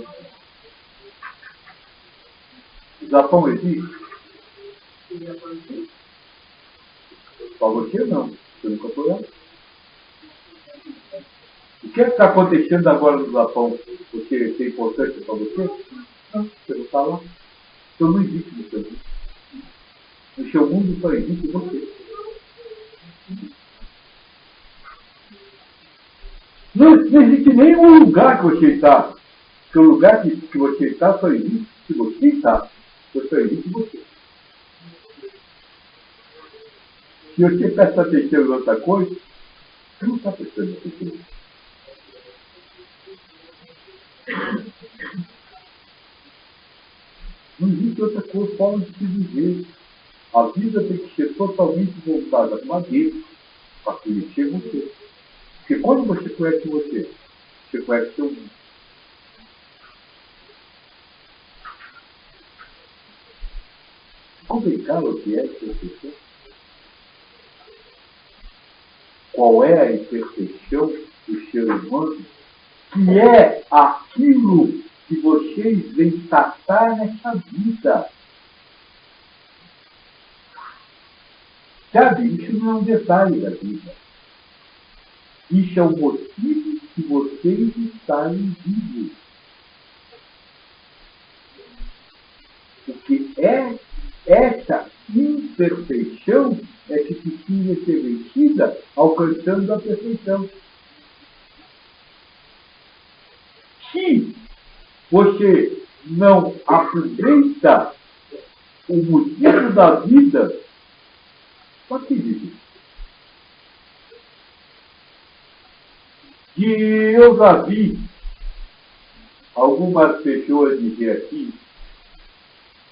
O Japão existe? Para você não. Você nunca foi lá. O que está acontecendo agora no Japão? Porque tem importância para você? Não, você não está lá. Então não existe no seu mundo. No seu mundo só existe você. Não existe nenhum lugar que você está. Porque o lugar que você está só existe se você está. Só existe você. Se você presta atenção em outra coisa, você não está prestando atenção. Não existe outra coisa, forma de se viver. A vida tem que ser totalmente voltada para dentro, para conhecer você. Porque quando você conhece você conhece seu mundo. Ficou bem claro o que é imperfeição? Qual é a imperfeição do ser humano? Que é aquilo que vocês vêm tratar nessa vida. Sabe, isso não é um detalhe da vida. Isso é o motivo que vocês estarem vivos. Porque essa imperfeição é que precisa ser vencida alcançando a perfeição. Se você não aproveita o motivo da vida, para que vive? E eu já vi algumas pessoas dizem aqui,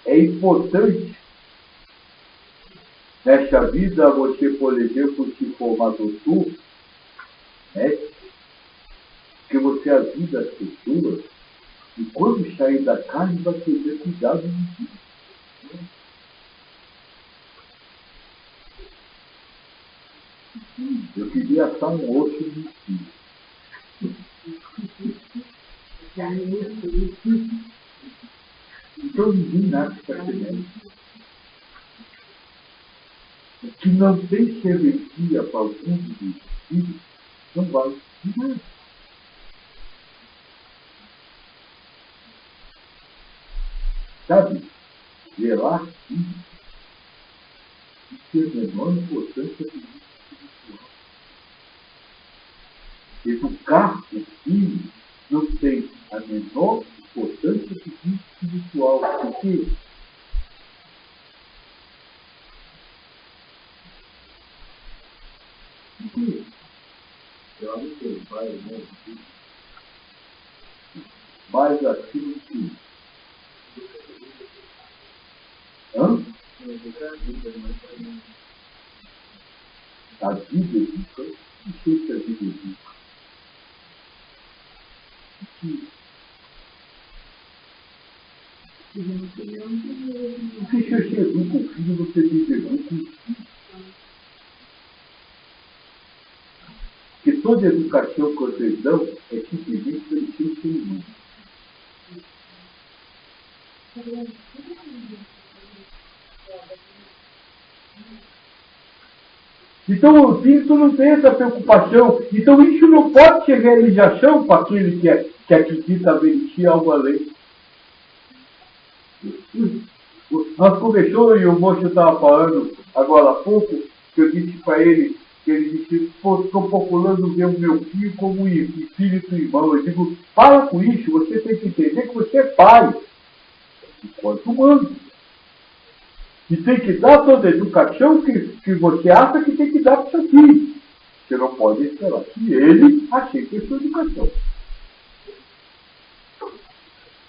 é importante nesta vida você, por exemplo, se formar doutor, né? Que você ajuda as pessoas e quando sair da carne vai ter cuidado de ti. Eu queria achar um osso no filho. Então ninguém nasce para ser médico. O que não tem serventia para o mundo dos espíritos não vai. Não. Sabe? Zelar isso tem a menor importância do mundo espiritual. Educar o filho não tem a menor importância do mundo espiritual. Por quê? Eu acho que o pai é mais aquilo que. Hã? A vida educa? Não sei se a vida educa. Porque se você educa o filho, você deseduca o filho. Porque toda educação que vocês dão é simplesmente para encher o ser humano. Então o espírito não tem essa preocupação. Então isso não pode ser realização para aquele que acredita haver algo além. Nós começamos e o moço estava falando agora há pouco, que eu disse para ele, que ele disse, estou procurando ver o meu filho como um espírito irmão. Eu digo, fala com isso, você tem que entender que você é pai, enquanto humano. E tem que dar toda a educação que você acha que tem que dar para o seu filho. Você não pode esperar que ele aceite a sua educação.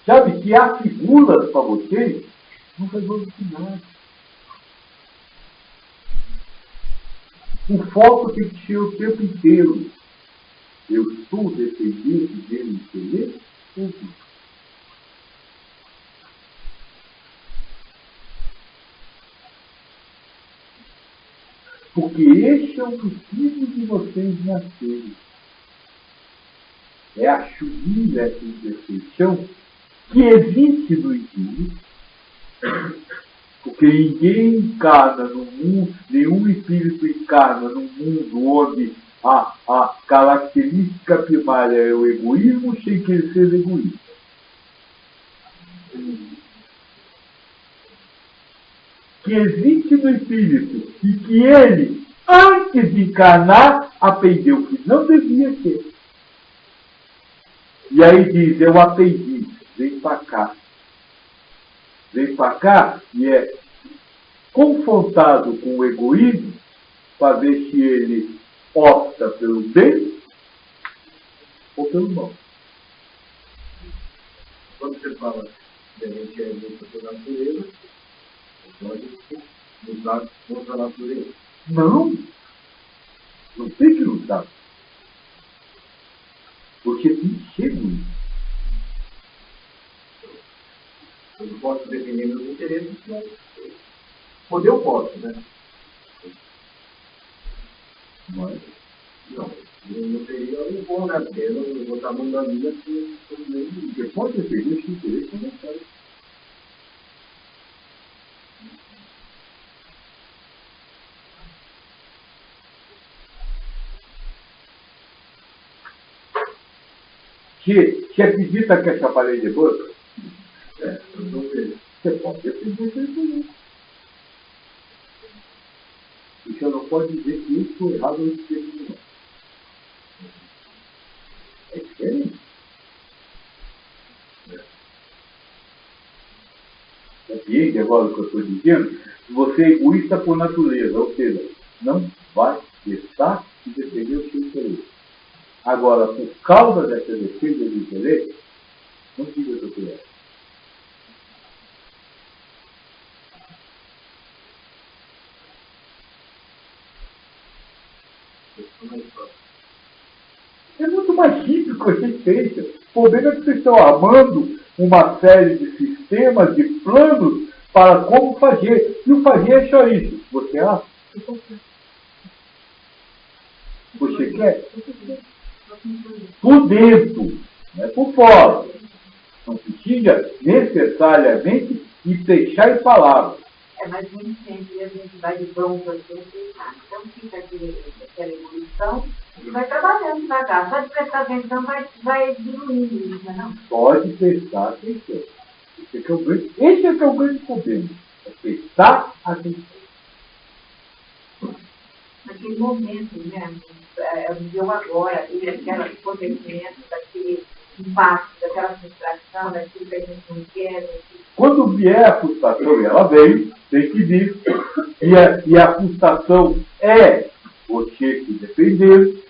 Sabe que há figuras para vocês não resolve nada. O foco tem que ser o tempo inteiro. Eu estou dependendo dele entender tudo. Porque esse é o motivo de vocês nascerem. É assumir essa imperfeição que existe no indivíduo, porque ninguém encarna no mundo, nenhum espírito encarna no mundo onde a característica primária é o egoísmo sem querer ser egoísta. Que existe no espírito e que ele, antes de encarnar, aprendeu que não devia ser. E aí diz, eu aprendi, vem para cá. Vem para cá e é confrontado com o egoísmo para ver se ele opta pelo bem ou pelo mal. Quando você fala que a gente é luta pela natureza, pode lutar contra a natureza. Não. Não tem que lutar. Porque tem que ser egoísta. Eu não posso defender meus interesses, mas poder eu posso, né? Mas não. Eu não teria um bom, né? Porque eu não vou estar mandando a minha que você pode defender esse interesse quando não quer. Se acredita que essa parede é boa? Você pode defender esse interesse. E você não pode dizer que isso foi errado ou isso foi não. É diferente. Entende agora o que eu estou dizendo? Você é egoísta por natureza, ou seja, não vai testar e defender o seu interesse. Agora, por causa dessa defesa do interesse, Não diga do que é. É muito mais simples que vocês pensam. O problema é que vocês estão armando uma série de sistemas, de planos para como fazer. E o fazer é só isso. Você acha? Você quer? Por dentro, não é por fora. Não precisa necessariamente ir fechar em palavras. Mas nem sempre a gente vai de pronto assim, então fica aquela evolução e vai trabalhando devagar. Só de prestar atenção vai diminuindo isso, não? Pode prestar atenção. Esse é que é o grande problema. É prestar atenção. Naquele momento, né? Viveu agora, e aqueles acontecimentos, daquele impacto, daquela frustração, daquilo que a gente não quer. Quando vier a frustração, e ela veio, tem que vir. E a frustração é você se defender.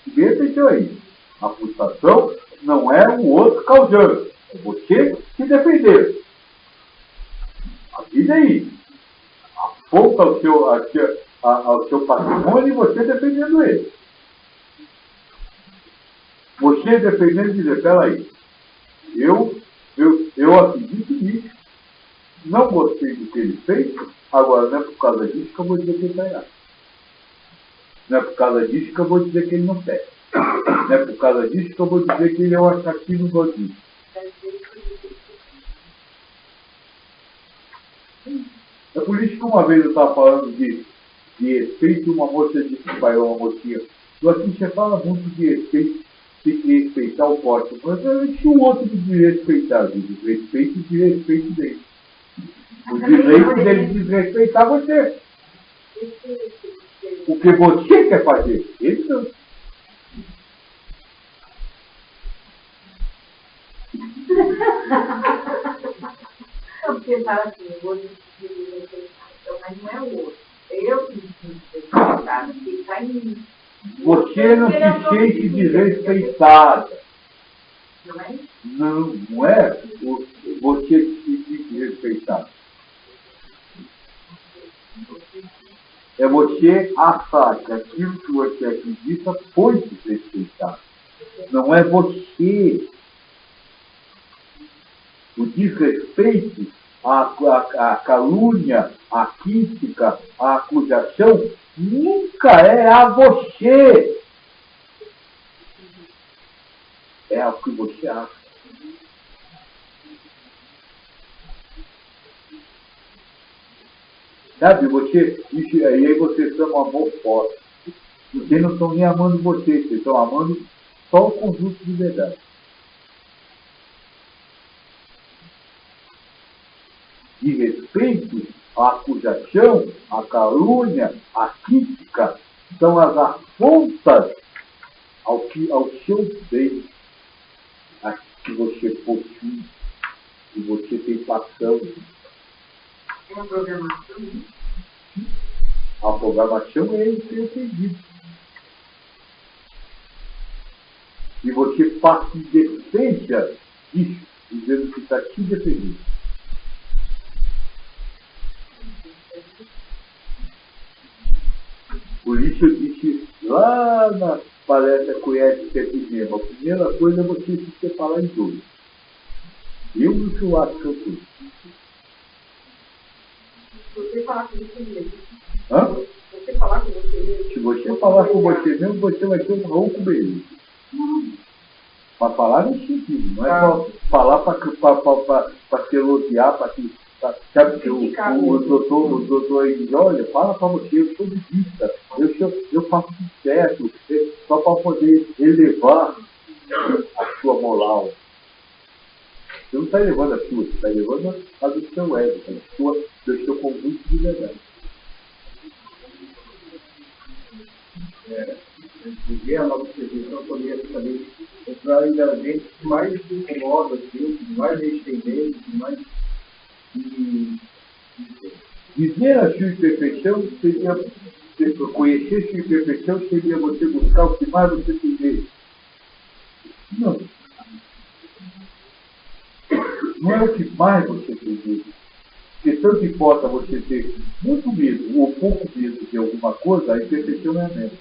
Bem atenção aí. A frustração não é o outro causando. É você se defender. A vida é isso. Aponta ao seu patrimônio e você defendendo ele. Você defendendo e dizer, peraí, eu acredito nisso, não gostei do que ele fez, agora não é por causa disso que eu vou dizer que ele está errado. Não é por causa disso que eu vou dizer que ele não pega. Não é por causa disso que eu vou dizer que ele é um assassino gordinho. É por isso que uma vez eu estava falando de respeito, uma moça disse para eu, uma mocinha, assim, você fala muito de respeito, tem que respeitar o porte. Mas se o outro desrespeitar, respeito de respeito dele. O direito dele desrespeitar você. O que você quer fazer, ele não. Porque fala assim, eu vou decidir então, mas não é o outro. Eu que decido respeitar, porque está em mim. Você não se sente desrespeitada. Não é isso? Não é você se sente desrespeitado. É você achar que aquilo que você acredita foi desrespeitado. Não é você. O desrespeito, a calúnia, a crítica, a acusação, nunca é a você. É o que você acha. Sabe, e aí vocês são amor forte. Vocês não estão nem amando vocês estão amando só o conjunto de verdade. De respeito, a acusação, a calúnia, a crítica, são as afrontas ao seu bem, a que você possui, que você tem paixão. É uma programação, né? A programação é incompreendível. E você parte de defesa disso, dizendo que está te defendendo. Por isso eu disse lá na palestra Conhece que é mesmo. A primeira coisa é você se separar em tudo. Eu não sou o ato que eu sou. Você falar com você mesmo. Hã? Você falar com você mesmo. Se você falar com você mesmo, você vai ter um ronco mesmo. Para falar no sentido, não é para falar para se elogiar, para se. Sabe que o doutor aí diz, olha, fala para você, eu sou budista, eu faço sucesso, só para poder elevar a sua moral. Você não está elevando a sua, você está elevando a do seu ego, do seu conjunto de verdade. Dizer a nossa percepção poderia também entrar ainda gente que mais se incomoda, que mais resistente, que mais. Dizer a sua imperfeição seria, conhecer sua imperfeição seria você buscar o que mais você tem dele. Não. não é o que mais você tem medo. Porque tanto importa você ter muito medo ou pouco medo de alguma coisa, a imperfeição é a mesma.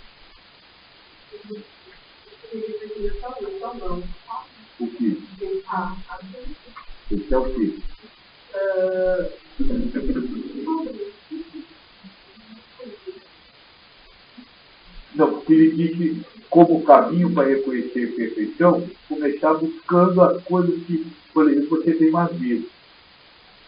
O que? Esse é o quê? Não, porque ele disse como caminho para reconhecer a perfeição, começar buscando as coisas que, por exemplo, você tem mais medo.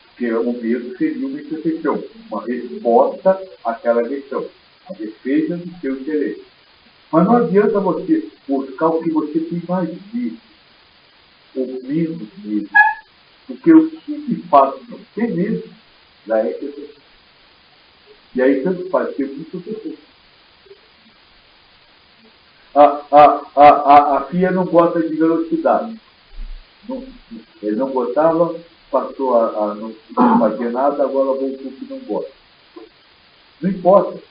Porque o medo seria uma imperfeição, uma resposta àquela questão, a defesa do seu interesse. Mas não adianta você buscar o que você tem mais medo, ou menos medo. Porque o simples fato de não ter medo já é perfeição. E aí tanto faz ter muito perfeito. A Fia não gosta de velocidade. Ele não gostava, passou a não fazer nada, agora voltou que não gosta. Não importa.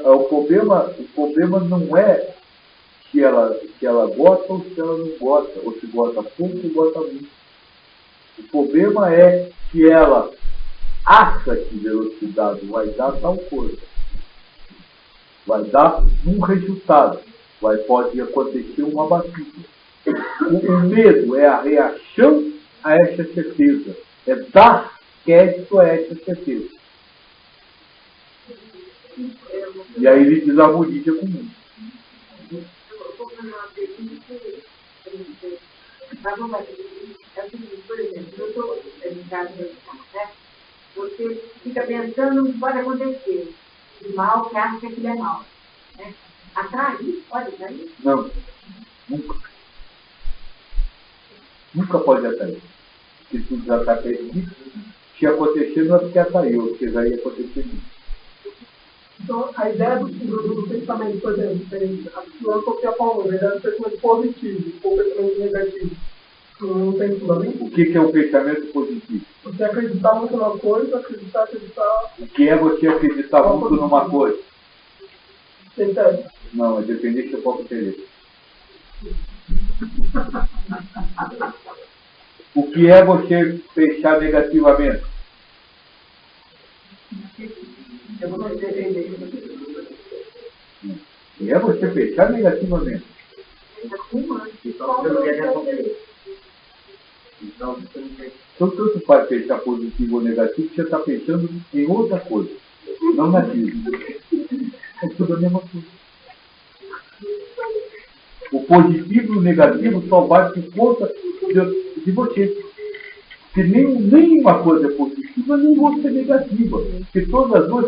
O problema não é se ela gosta ou se ela não gosta, ou se gosta pouco ou gosta muito. O problema é que ela acha que velocidade vai dar tal coisa. Vai dar um resultado. Pode acontecer uma batida. O medo é a reação a essa certeza. É dar crédito a essa certeza. E aí ele desarmoniza com o mundo. Por exemplo, eu estou em casa, né? Você fica pensando no que pode acontecer. De mal, que acha que aquilo é mal. Né? Atrair? Pode atrair? Não. Nunca. Nunca pode atrair. Porque tudo já está perdido. Se acontecer, não é porque atraiu, porque já ia acontecer isso. Então, a ideia do pensamento, por exemplo, a Sofia falou, a ideia do pensamento positivo ou pensamento negativo. Não tem fundamento? O que é um pensamento positivo? Você acreditar muito numa coisa, acreditar. O que é você acreditar muito numa coisa? Tem teste. Não, é dependente do próprio interesse. O que é você pensar negativamente? Eu vou entender. O que é você pensar negativamente? Então, tanto faz pensar positivo ou negativo, você está pensando em outra coisa, não naquilo. É tudo a mesma coisa. O positivo e o negativo só vai por conta de você. Porque nenhuma coisa é positiva, nem outra é negativa. Porque todas as duas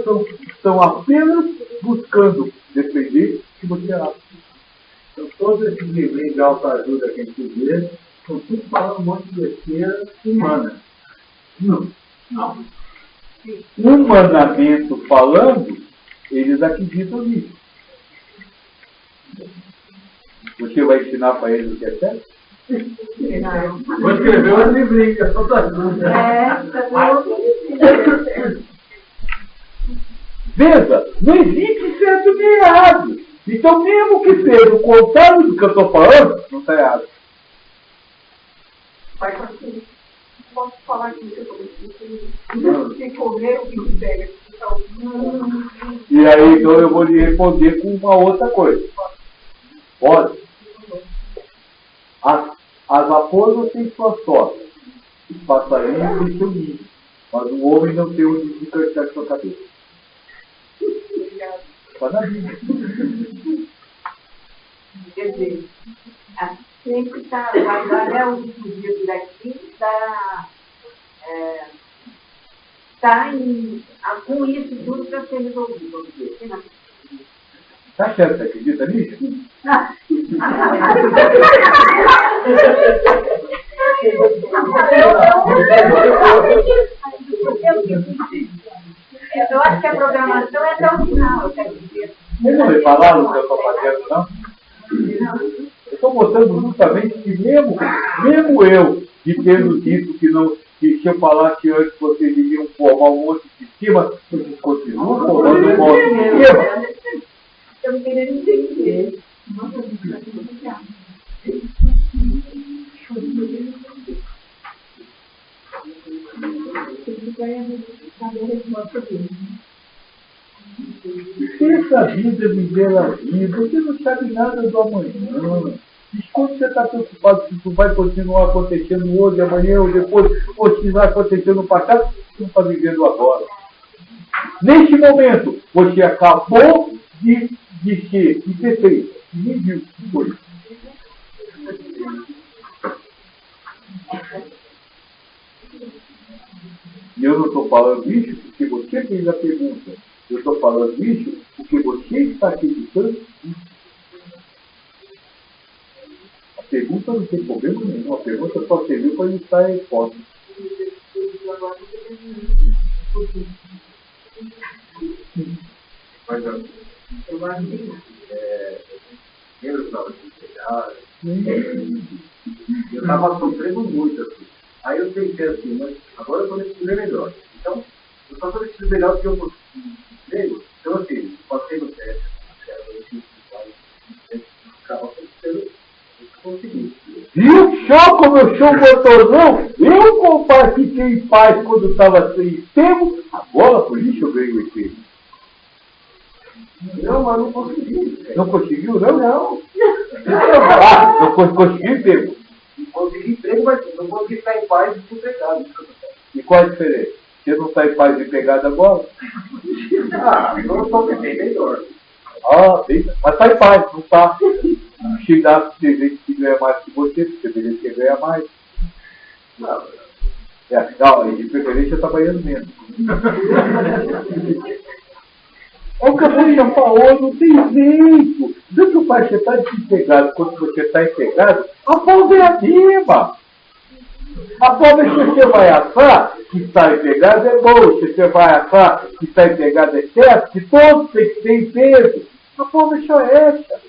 estão apenas buscando defender o que você acha. Então, todos esses livrinhos de autoajuda que a gente vê, estão tudo falando um monte de besteira humana. Não. Humanamente falando, eles acreditam nisso. Você vai ensinar para eles o que é certo? Vou escrever um livrinho de autoajuda. Veja, não existe certo nem errado. Então, mesmo que seja o contrário do que eu estou falando, não está errado. Mas assim, posso falar que eu estou sem comer o que pega. E aí, então, eu vou lhe responder com uma outra coisa. Pode? As raposas têm sua sorte. Os passarinhos têm seu ninho. Mas o homem não tem onde descansar sua cabeça. Está na Bíblia. Quer dizer, sempre vai dar até o último dia daqui, está com isso tudo para ser resolvido, vamos dizer. Tá certo, você acredita nisso? Eu acho que a programação é até o final, eu quero dizer. Vocês não repararam o que eu estou fazendo, não? Eu estou mostrando justamente que mesmo eu, de tendo dito que se eu falasse antes, vocês iriam formar um monte de sistema, vocês continuam formando um monte de sistema. Eu não queria entender. prática dele. Essa vida é viver a vida. Você não sabe nada do amanhã. Diz quando você está preocupado se isso vai continuar acontecendo hoje, amanhã ou depois, ou se vai acontecer no passado, você não está vivendo agora. Neste momento, você acabou de ser indefeito. Nem viu o que foi. E eu não estou falando isso porque você fez a pergunta. Eu estou falando isso porque você está acreditando nisso. A pergunta não tem problema nenhum. A pergunta só serviu para listar a resposta. Mas eu acho que eu estava sofrendo muito assim. Aí eu pensei assim, mas agora eu estou nesse melhor. Então, eu só estou nesse melhor porque eu consegui emprego. Então, assim, passei no teste, consegui. Viu só como eu sou motorzão? Eu compartilhei em paz quando estava sem emprego. Agora, por isso eu ganhei o emprego. Não, mas não consegui. Não conseguiu, não? Não. Ah, não conseguiu emprego. Consegui emprego, mas não consegui ficar em paz e desempregado. E qual a diferença? Você não está em paz de pegada agora? Eu estou bem melhor. Sim. Mas está em paz, não está. Chegar tem gente que ganha mais que você deveria ganhar mais. Não, de preferência trabalhando menos. É o que a mãe já falou, não tem jeito. Não que o pai você está desempregado, quando você está empregado, a prova é a mesma. A prova é que você vai assar, que está empregado é bom. Se você vai assar, que está empregado é certo, que todos têm que ter emprego. A prova é só essa.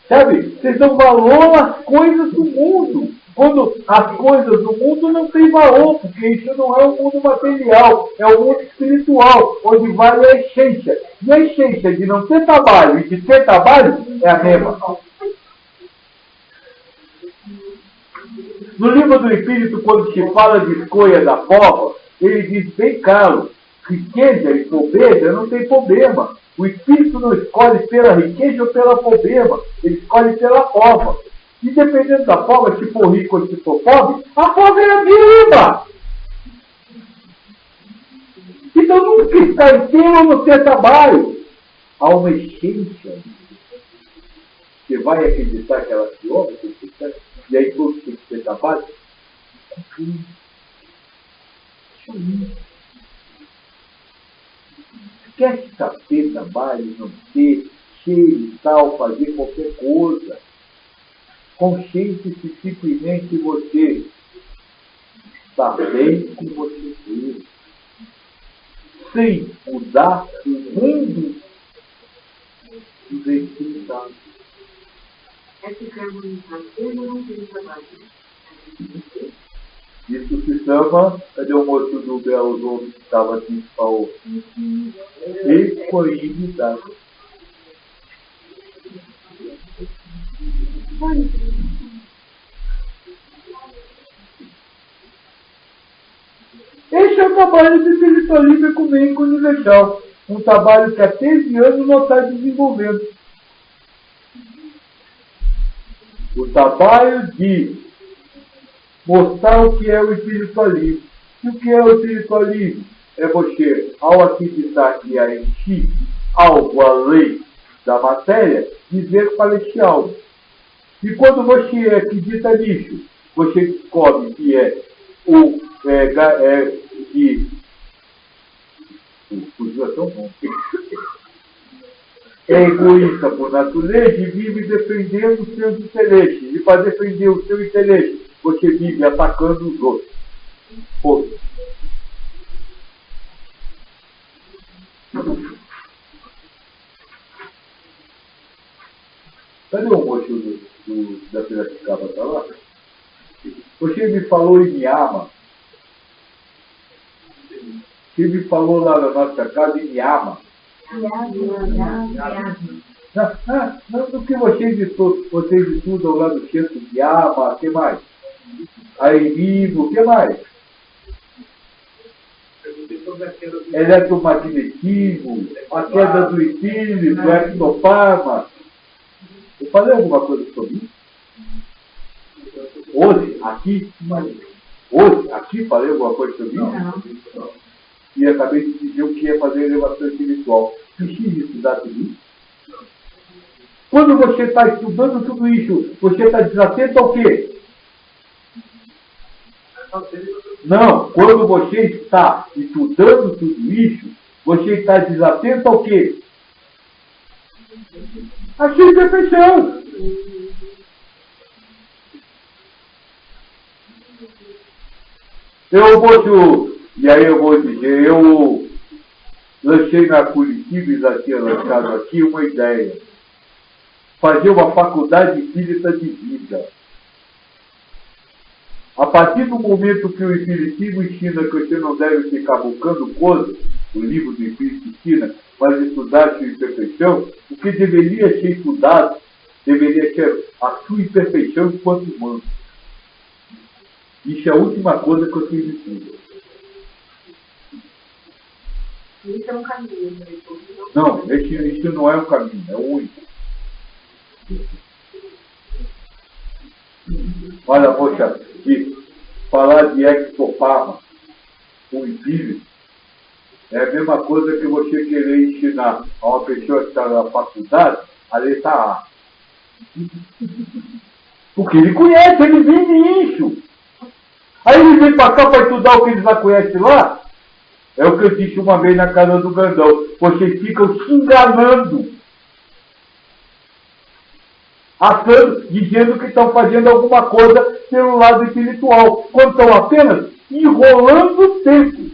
Sabe, vocês dão valor às coisas do mundo. Quando as coisas do mundo não têm valor, porque isso não é um mundo material, é um mundo espiritual, onde vale a essência. E a essência de não ter trabalho e de ter trabalho é a mesma. No livro do Espírito, quando se fala de escolha da prova, ele diz bem claro, riqueza e pobreza não tem problema. O Espírito não escolhe pela riqueza ou pela pobreza, ele escolhe pela prova. E dependendo da prova, se for rico ou se for pobre, a prova é a mesma. Então nunca está inteiro no seu trabalho. Há uma essência. Você vai acreditar que ela se ouve, e aí todos têm que ter trabalho? Quer ter trabalho, não ter, cheio e tal, fazer qualquer coisa. Consciente-se simplesmente que você está bem com você mesmo. Sem mudar o mundo do jeito que está. É ficar no fazer, mas não tem trabalho. Isso se chama, cadê o moço do Belo Horizonte que estava aqui que falou? Equanimidade. Esse é o trabalho de espiritualismo ecumênico universal. Um trabalho que há 13 anos não está desenvolvendo. O trabalho de mostrar o que é o espiritualismo. E o que é o espiritualismo? É você, ao acreditar que há em si algo além da matéria, dizer para esse algo. E quando você acredita nisso, você descobre que é é egoísta por natureza e vive defendendo os seus interesses. E para defender o seu interesse, você vive atacando os outros. Pô. Cadê o moço da Piracicaba? Está lá? Você me falou e me ama. Você me falou lá na nossa casa e me ama. Não, do que vocês estudam lá no centro de ama, o que mais? Livro, o que mais? Eletromagnetismo, a queda do espírito, o ectofarma. Eu falei alguma coisa sobre isso? Hoje, aqui falei alguma coisa sobre isso? Não. E acabei de dizer o que é fazer elevação espiritual. Precisa estudar tudo isso? Quando você está estudando tudo isso, você está desatento ao quê? Não, quando você está estudando tudo isso, você está desatento ao quê? A sua imperfeição. E aí eu vou dizer, eu lancei na Curitiba e já tinha lançado aqui uma ideia. Fazer uma faculdade espírita de vida. A partir do momento que o Espiritismo ensina que você não deve ficar buscando coisas, o livro do Espírito ensina, mas estudar a sua imperfeição, o que deveria ser estudado deveria ser a sua imperfeição enquanto humano. Isso é a última coisa que eu fiz de tudo. Isso é um caminho. Não, isso não é um caminho, é o único. Olha, poxa, falar de ectofarma, o espírito, é a mesma coisa que você querer ensinar a uma pessoa que está na faculdade a letra A. Porque ele conhece, ele vive isso. Aí ele vem para cá para estudar o que ele já conhece lá. É o que eu disse uma vez na casa do Gandão. Vocês ficam se enganando. Achando, dizendo que estão fazendo alguma coisa pelo lado espiritual. Quando estão apenas enrolando o tempo.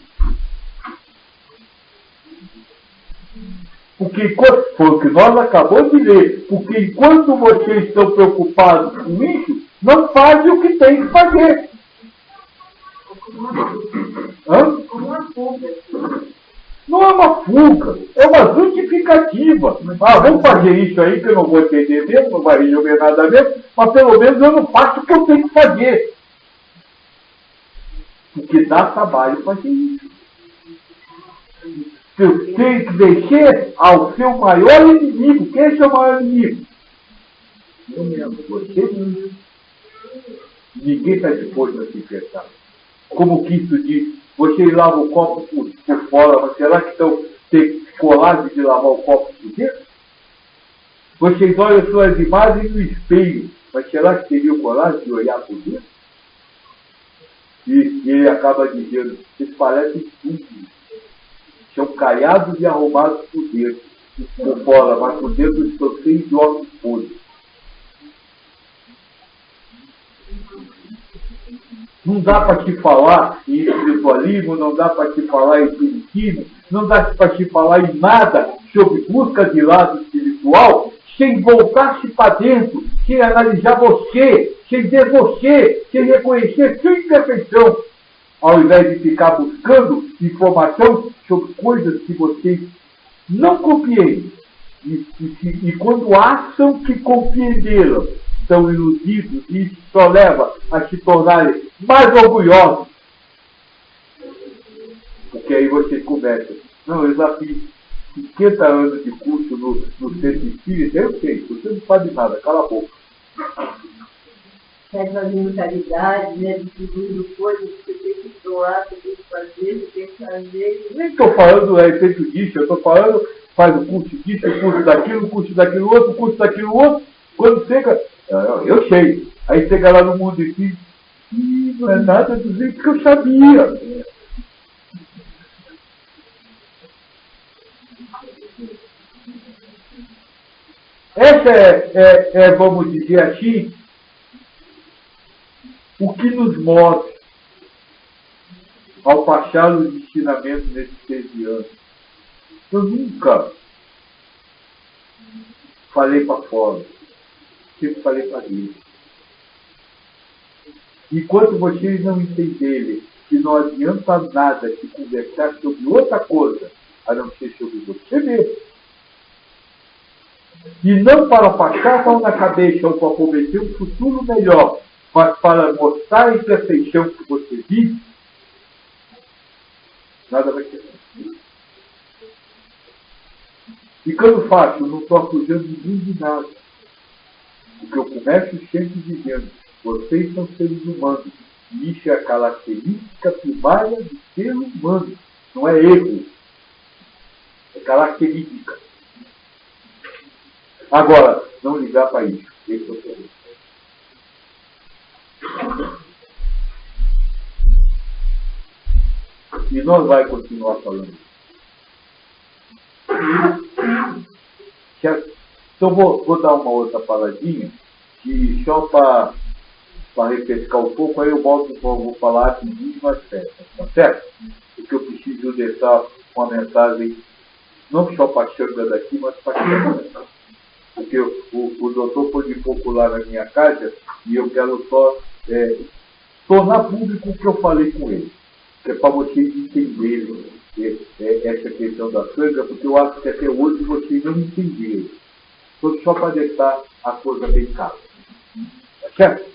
Porque foi o que nós acabamos de ler. Porque enquanto vocês estão preocupados com isso, não fazem o que tem que fazer. Hã? Não é uma fuga, é uma justificativa. Vamos fazer isso aí que eu não vou entender mesmo, não vai resolver nada mesmo, mas pelo menos eu não faço o que eu tenho que fazer. Porque dá trabalho fazer isso. Você tem que descer ao seu maior inimigo. Quem é seu maior inimigo? Eu mesmo, você mesmo. Ninguém está disposto a se enfrentar. Como o Cristo diz, vocês lavam o copo por fora, mas será que tem coragem de lavar o copo por dentro? Vocês olham suas imagens no espelho, mas será que teriam coragem de olhar por dentro? E ele acaba dizendo, vocês parecem estúpidos, são caiados e arrumados por dentro, por fora, mas por dentro estão cheios de ossos podres. Não dá para te falar em espiritualismo, não dá para te falar em espiritismo, não dá para te falar em nada sobre busca de lado espiritual, sem voltar-se para dentro, sem analisar você, sem ver você, sem reconhecer sua imperfeição, ao invés de ficar buscando informação sobre coisas que vocês não compreendem. E quando acham que compreenderam, estão iludidos e isso só leva a se tornarem mais orgulhosos. Porque aí você começa. Não, eu já fiz 50 anos de curso no centro espírita, eu sei, você não sabe nada, cala a boca. Está fazendo caridade, né? Distribuindo coisas que você tem que doar, você tem que fazer, você tem que fazer. Nem estou falando a respeito disso, eu estou falando, faz o curso disso, o curso daquilo outro, o curso daquilo outro. Quando chega, eu sei. Aí chega lá no mundo espírita, não é nada do jeito que eu sabia. Essa vamos dizer assim, o que nos move ao passar os ensinamentos nesses 13 anos. Eu nunca falei para fora, sempre falei para dentro. Enquanto vocês não entenderem que não adianta nada se conversar sobre outra coisa, a não ser sobre você mesmo, e não para passar a mão na cabeça ou para prometer um futuro melhor Mas para mostrar esse afeição que você vive, nada vai ser. Ficando fácil, eu não estou acusando ninguém de nada. O que eu começo sempre dizendo, vocês são seres humanos. E isso é a característica primária do ser humano. Não é erro. É característica. Agora, não ligar para isso. Esse é o problema. E nós vamos continuar falando. Então vou dar uma outra paradinha, que só para refrescar um pouco, aí eu vou falar de vítimas festas, tá certo? Porque eu preciso deixar uma mensagem, não só para a Xanga daqui, mas para a Xanga. Porque o doutor foi de pouco lá na minha casa e eu quero só tornar público o que eu falei com ele. Que é para vocês entenderem essa questão da Xanga, porque eu acho que até hoje vocês não entenderam. Foi só para deixar a coisa bem clara. Tá certo?